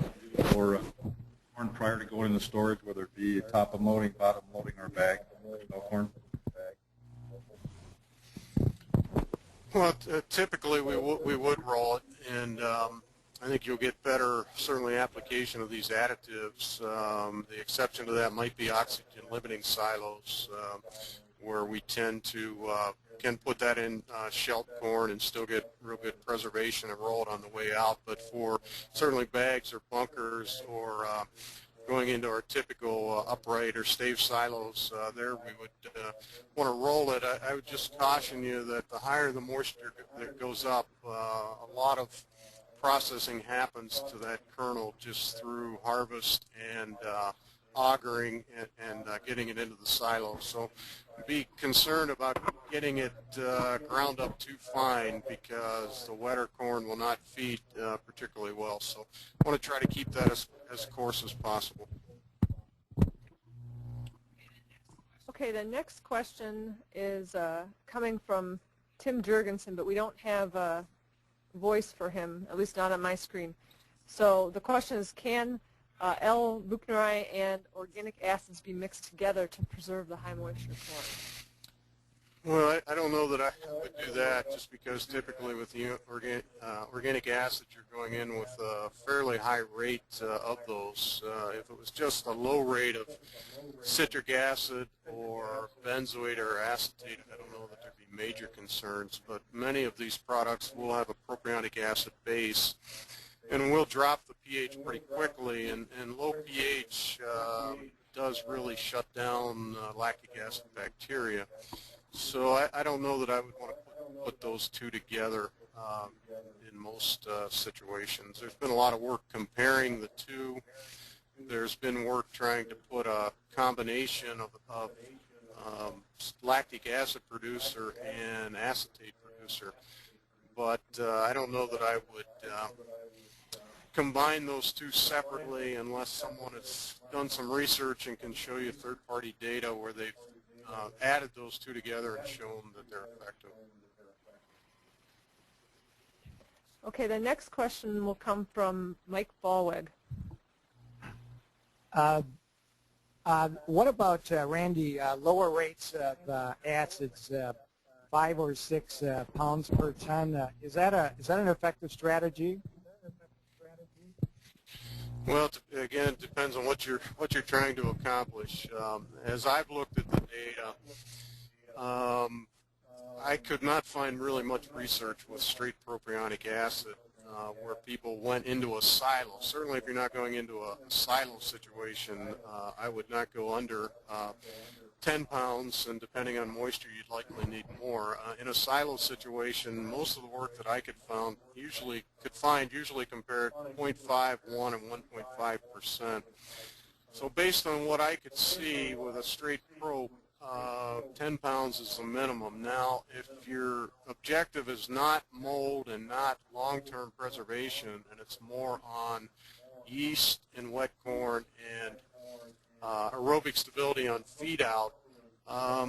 S13: or corn prior to going into storage, whether it be top of loading, bottom loading, or bag? No corn?
S11: Well, typically we would roll it, and I think you'll get better, certainly, application of these additives. The exception to that might be oxygen-limiting silos, where we tend to can put that in shelled corn and still get real good preservation and roll it on the way out. But for certainly bags or bunkers or going into our typical upright or stave silos, there we would want to roll it. I would just caution you that the higher the moisture that goes up, a lot of processing happens to that kernel just through harvest and augering and getting it into the silo. So be concerned about getting it ground up too fine, because the wetter corn will not feed particularly well. So I want to try to keep that as coarse as possible.
S1: Okay, the next question is coming from Tim Jurgensen, but we don't have a voice for him, at least not on my screen. So the question is, can L-buchneri and organic acids be mixed together to preserve the high moisture corn?
S11: Well, I don't know that I would do that, just because typically with the organic acid, you're going in with a fairly high rate of those. If it was just a low rate of citric acid or benzoate or acetate, I don't know that there'd be major concerns, but many of these products will have a propionic acid base, and will drop the pH pretty quickly, and low pH does really shut down lactic acid bacteria. So I don't know that I would want to put those two together in most situations. There's been a lot of work comparing the two. There's been work trying to put a combination of lactic acid producer and acetate producer, but I don't know that I would combine those two separately unless someone has done some research and can show you third-party data where they've added those two together and shown that they're effective.
S1: Okay, the next question will come from Mike Ballweg.
S14: What about, Randy, lower rates of acids, 5 or 6 pounds per ton? Is that an effective strategy?
S11: Well, again, it depends on what you're trying to accomplish. As I've looked at the data, I could not find really much research with straight propionic acid where people went into a silo. Certainly, if you're not going into a silo situation, I would not go under 10 pounds, and depending on moisture, you'd likely need more. In a silo situation, most of the work that I could find usually compared 0.51 and 1.5%. So based on what I could see with a straight probe, 10 pounds is the minimum. Now, if your objective is not mold and not long-term preservation, and it's more on yeast in wet corn and aerobic stability on feed out,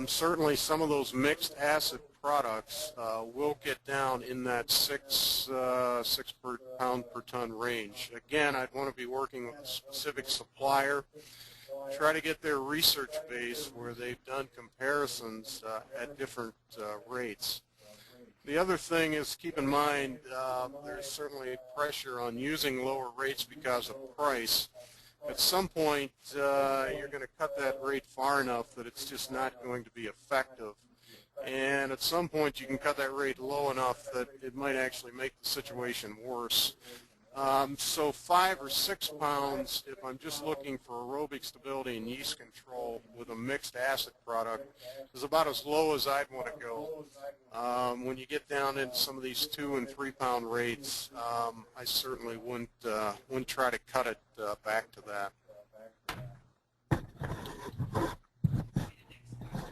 S11: certainly some of those mixed acid products will get down in that 6 per pound per ton range. Again, I'd want to be working with a specific supplier, try to get their research base where they've done comparisons at different rates. The other thing is, keep in mind, there's certainly pressure on using lower rates because of price. At some point, you're going to cut that rate far enough that it's just not going to be effective. And at some point, you can cut that rate low enough that it might actually make the situation worse. So 5 or 6 pounds, if I'm just looking for aerobic stability and yeast control with a mixed acid product, is about as low as I'd want to go. When you get down into some of these 2 and 3 pound rates, I certainly wouldn't try to cut it back to that.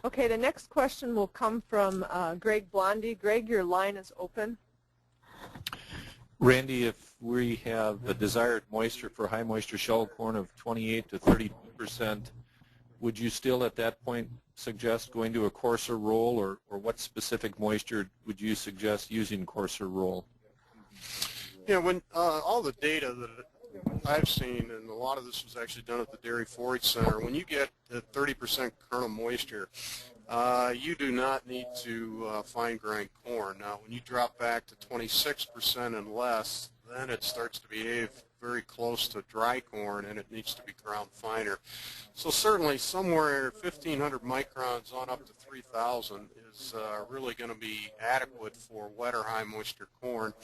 S1: Okay, the next question will come from Greg Blondie. Greg, your line is open.
S5: Randy, if we have a desired moisture for high moisture shell corn of 28 to 30%, would you still at that point suggest going to a coarser roll, or what specific moisture would you suggest using coarser roll?
S11: Yeah, when all the data that I've seen, and a lot of this was actually done at the Dairy Forage Center, when you get 30% kernel moisture, you do not need to fine grind corn. Now, when you drop back to 26% and less, then it starts to behave very close to dry corn, and it needs to be ground finer. So certainly somewhere 1,500 microns on up to 3,000 is really going to be adequate for wet or high moisture corn.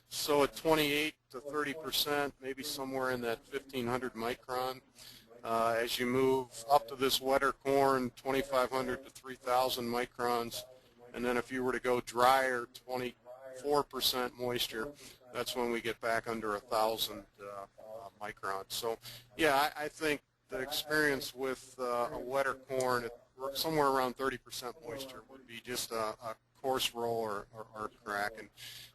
S11: So at 28 to 30%, maybe somewhere in that 1,500 micron. As you move up to this wetter corn, 2,500 to 3,000 microns. And then if you were to go drier, 24% moisture, that's when we get back under 1,000 microns. So, yeah, I think the experience with a wetter corn, somewhere around 30% moisture would be just a coarse roll or crack.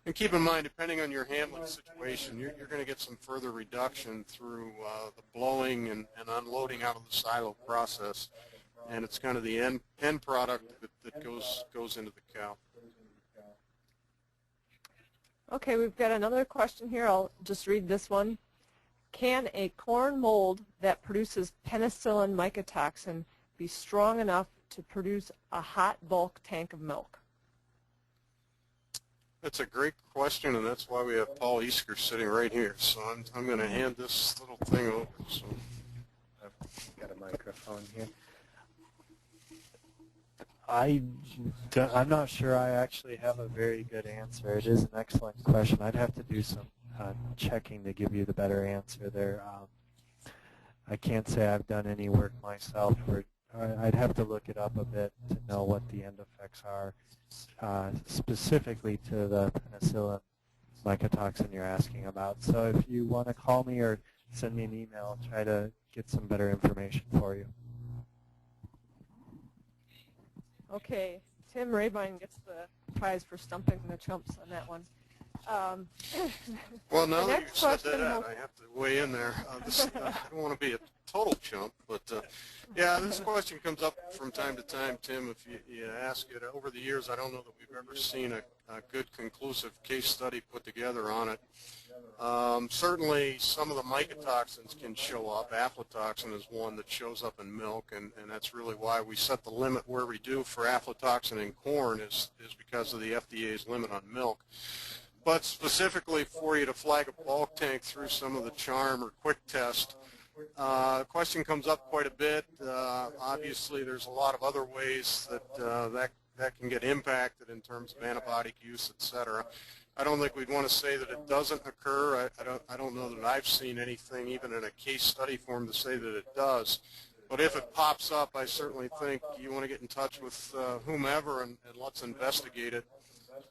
S11: And keep in mind, depending on your handling situation, you're going to get some further reduction through the blowing and unloading out of the silo process. And it's kind of the end product that goes into the cow.
S1: Okay, we've got another question here. I'll just read this one. Can a corn mold that produces penicillin mycotoxin be strong enough to produce a hot bulk tank of milk?
S11: That's a great question, and that's why we have Paul Easker sitting right here. So I'm going to hand this little thing over. So
S15: I've got a microphone here. I'm not sure I actually have a very good answer. It is an excellent question. I'd have to do some checking to give you the better answer there. I can't say I've done any work myself. I'd have to look it up a bit to know what the end effects are specifically to the penicillin mycotoxin you're asking about. So if you want to call me or send me an email, I'll try to get some better information for you.
S1: Okay, Tim Rabine gets the prize for stumping the chumps on that one.
S11: Well, now that you've said that, I have to weigh in there. I don't want to be a total chump, but yeah, this question comes up from time to time, Tim. If you ask it, over the years, I don't know that we've ever seen a good conclusive case study put together on it. Certainly, some of the mycotoxins can show up. Aflatoxin is one that shows up in milk, and that's really why we set the limit where we do for aflatoxin in corn is because of the FDA's limit on milk. But specifically for you to flag a bulk tank through some of the CHARM or quick test, the question comes up quite a bit. Obviously, there's a lot of other ways that can get impacted in terms of antibiotic use, et cetera. I don't think we'd want to say that it doesn't occur. I don't know that I've seen anything, even in a case study form, to say that it does. But if it pops up, I certainly think you want to get in touch with whomever and let's investigate it.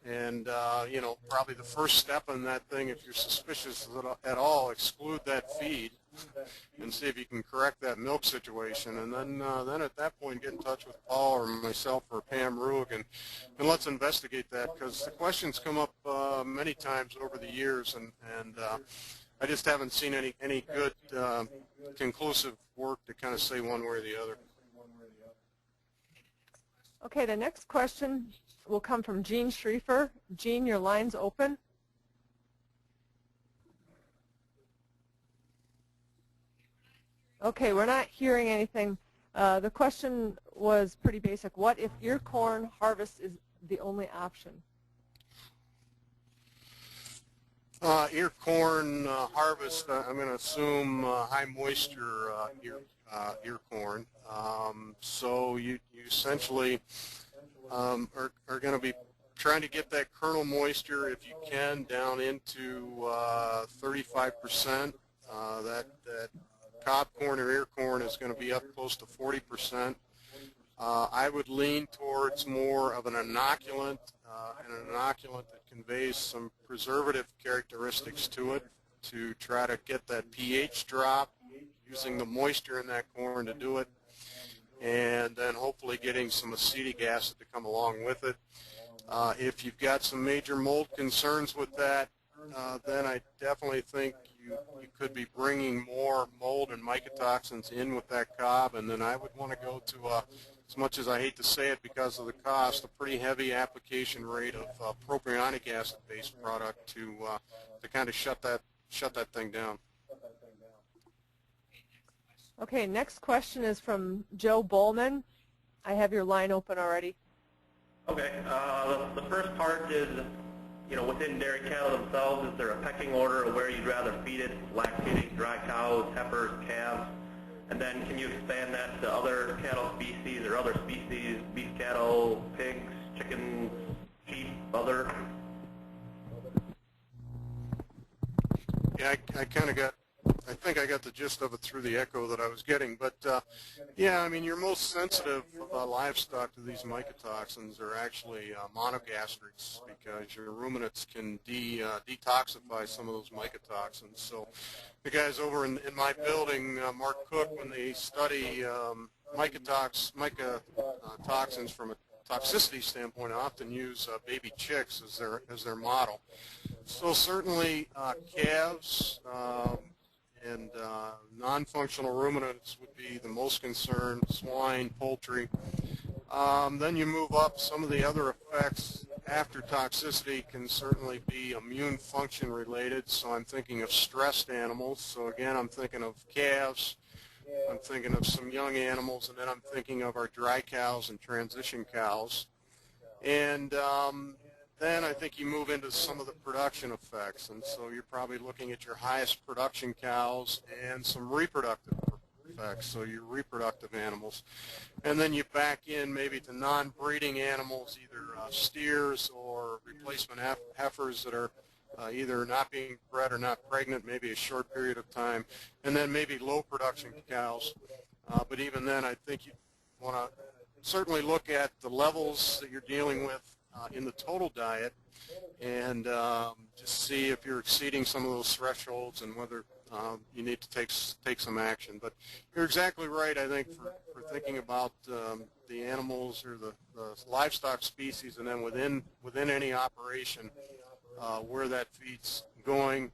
S11: And, you know, probably the first step in that thing, if you're suspicious at all, exclude that feed and see if you can correct that milk situation. And then at that point, get in touch with Paul or myself or Pam Ruig and let's investigate that, because the questions come up many times over the years, and I just haven't seen any good conclusive work to kind of say one way or the other.
S1: Okay, the next question will come from Gene Schriefer. Gene, your line's open. Okay, we're not hearing anything. The question was pretty basic. What if ear corn harvest is the only option?
S11: Ear corn harvest, I'm going to assume high moisture ear corn. So you essentially are going to be trying to get that kernel moisture, if you can, down into 35%. That cob corn or ear corn is going to be up close to 40%. I would lean towards more of an inoculant, that conveys some preservative characteristics to it, to try to get that pH drop, using the moisture in that corn to do it, and then hopefully getting some acetic acid to come along with it. If you've got some major mold concerns with that, then I definitely think you could be bringing more mold and mycotoxins in with that cob, and then I would want to go to, as much as I hate to say it because of the cost, a pretty heavy application rate of propionic acid-based product to kind of shut that thing down.
S1: Okay, next question is from Joe Bowman. I have your line open already.
S9: Okay, the first part is, within dairy cattle themselves, is there a pecking order of where you'd rather feed it? Lactating, dry cows, heifers, calves? And then can you expand that to other cattle species or other species, beef cattle, pigs, chickens, sheep, other?
S11: Yeah, I think I got the gist of it through the echo that I was getting. But yeah, I mean, your most sensitive livestock to these mycotoxins are actually monogastrics, because your ruminants can detoxify some of those mycotoxins. So the guys over in my building, Mark Cook, when they study mycotoxins from a toxicity standpoint, often use baby chicks as their model. So certainly calves and non-functional ruminants would be the most concerned, swine, poultry. Then you move up, some of the other effects after toxicity can certainly be immune function related, so I'm thinking of stressed animals. So again, I'm thinking of calves, I'm thinking of some young animals, and then I'm thinking of our dry cows and transition cows. And then I think you move into some of the production effects, and so you're probably looking at your highest production cows and some reproductive effects, so your reproductive animals. And then you back in maybe to non-breeding animals, either steers or replacement heifers that are either not being bred or not pregnant, maybe a short period of time, and then maybe low production cows. But even then, I think you want to certainly look at the levels that you're dealing with in the total diet, and just see if you're exceeding some of those thresholds and whether you need to take some action. But you're exactly right, I think, for thinking about the animals or the livestock species, and then within any operation where that feed's going.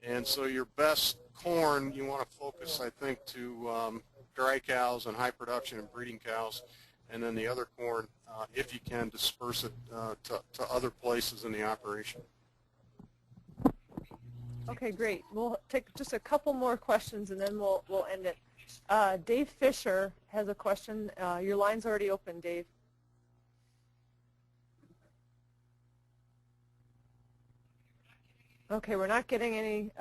S11: And so your best corn, you want to focus, I think, to dry cows and high production and breeding cows, and then the other corn, if you can, disperse it to other places in the operation.
S1: Okay, great. We'll take just a couple more questions and then we'll end it. Dave Fisher has a question. Your line's already open, Dave. Okay, we're not getting any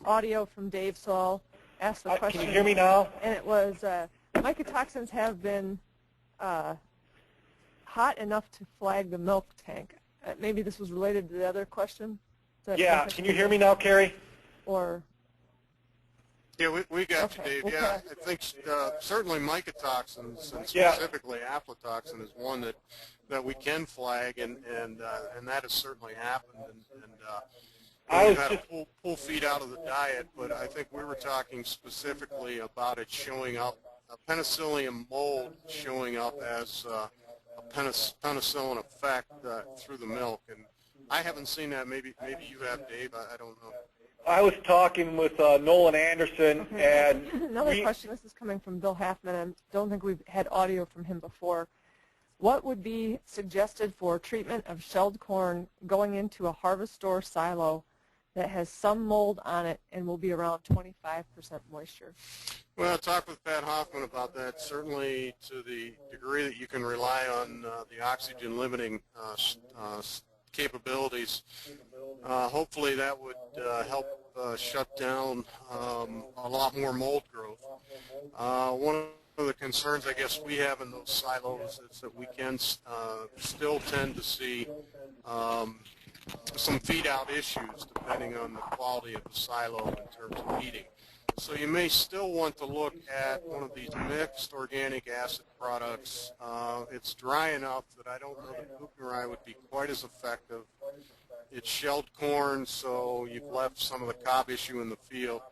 S1: audio from Dave, so I'll ask the question.
S16: Can you hear me now?
S1: And it was, mycotoxins have been hot enough to flag the milk tank. Maybe this was related to the other question.
S16: Yeah, can you hear me now, Carrie?
S1: Or
S11: yeah, we got you, Dave.
S1: Okay.
S11: Yeah, I think certainly mycotoxins, and specifically aflatoxin, is one that we can flag, and that has certainly happened. And we've had to pull feed out of the diet, but I think we were talking specifically about it showing up, a penicillium mold showing up as a penicillin effect through the milk. And I haven't seen that. Maybe you have, Dave. I don't know.
S16: I was talking with Nolan Anderson, and
S1: another question. This is coming from Bill Halfman. I don't think we've had audio from him before. What would be suggested for treatment of shelled corn going into a harvest store silo that has some mold on it and will be around 25% moisture?
S11: Well, I talked with Pat Hoffman about that. Certainly, to the degree that you can rely on the oxygen limiting capabilities, hopefully that would help shut down a lot more mold growth. One of the concerns I guess we have in those silos is that we can still tend to see some feed out issues depending on the quality of the silo in terms of heating. So you may still want to look at one of these mixed organic acid products. It's dry enough that I don't know that Buchneri would be quite as effective. It's shelled corn, so you've left some of the cob issue in the field.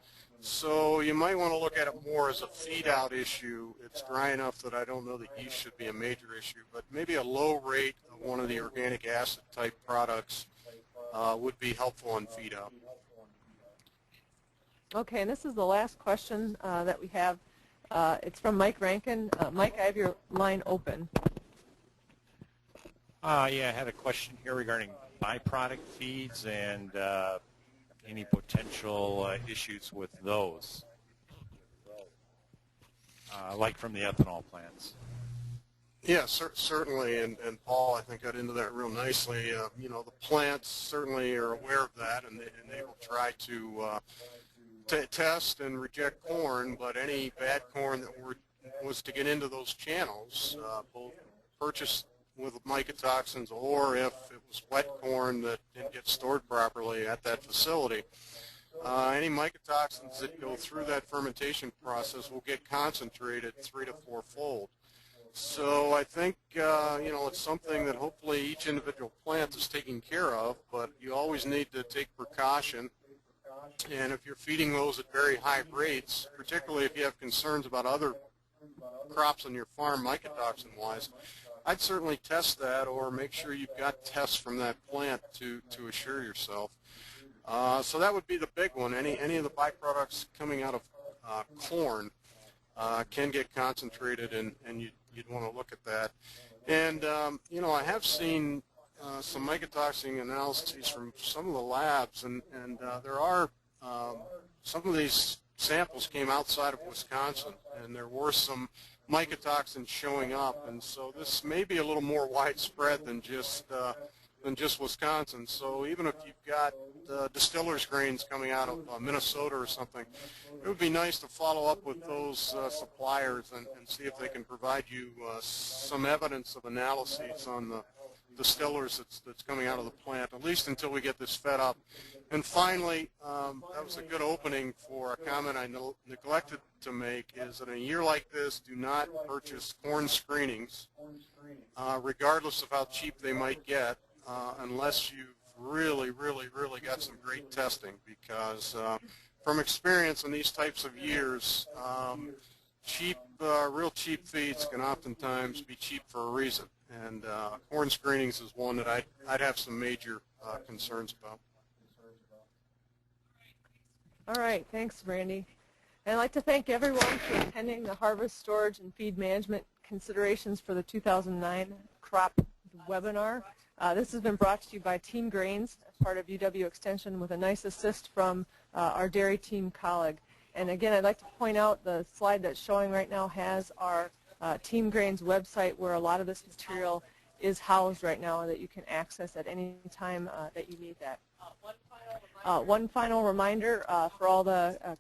S11: So you might want to look at it more as a feed-out issue. It's dry enough that I don't know that yeast should be a major issue, but maybe a low rate of one of the organic acid-type products would be helpful in feed-out.
S1: Okay, and this is the last question that we have. It's from Mike Rankin. Mike, I have your line open.
S12: Yeah, I had a question here regarding byproduct feeds and any potential issues with those, like from the ethanol plants.
S11: Yeah, certainly, and Paul, I think, got into that real nicely. You know, the plants certainly are aware of that, and they will try to test and reject corn, but any bad corn that was to get into those channels, both purchased with mycotoxins or if it was wet corn that didn't get stored properly at that facility, any mycotoxins that go through that fermentation process will get concentrated 3 to 4-fold. So I think, you know, it's something that hopefully each individual plant is taking care of, but you always need to take precaution. And if you're feeding those at very high rates, particularly if you have concerns about other crops on your farm mycotoxin-wise, I'd certainly test that or make sure you've got tests from that plant to assure yourself. So that would be the big one. Any of the byproducts coming out of corn can get concentrated, and you'd want to look at that. And, you know, I have seen some mycotoxin analyses from some of the labs, and there are some of these samples came outside of Wisconsin, and there were some mycotoxins showing up, and so this may be a little more widespread than just Wisconsin. So even if you've got distillers grains coming out of Minnesota or something, it would be nice to follow up with those suppliers and see if they can provide you some evidence of analyses on the distillers that's coming out of the plant, at least until we get this fed up. And finally, that was a good opening for a comment I neglected to make, is that in a year like this, do not purchase corn screenings, regardless of how cheap they might get, unless you've really got some great testing, because from experience in these types of years, real cheap feeds can oftentimes be cheap for a reason, and corn screenings is one that I'd have some major concerns about.
S1: All right, thanks, Randy. And I'd like to thank everyone for attending the Harvest, Storage, and Feed Management Considerations for the 2009 Crop webinar. This has been brought to you by Team Grains as part of UW Extension with a nice assist from our dairy team colleague. And again, I'd like to point out the slide that's showing right now has our Team Grains website, where a lot of this material is housed right now that you can access at any time that you need that. One final reminder for all the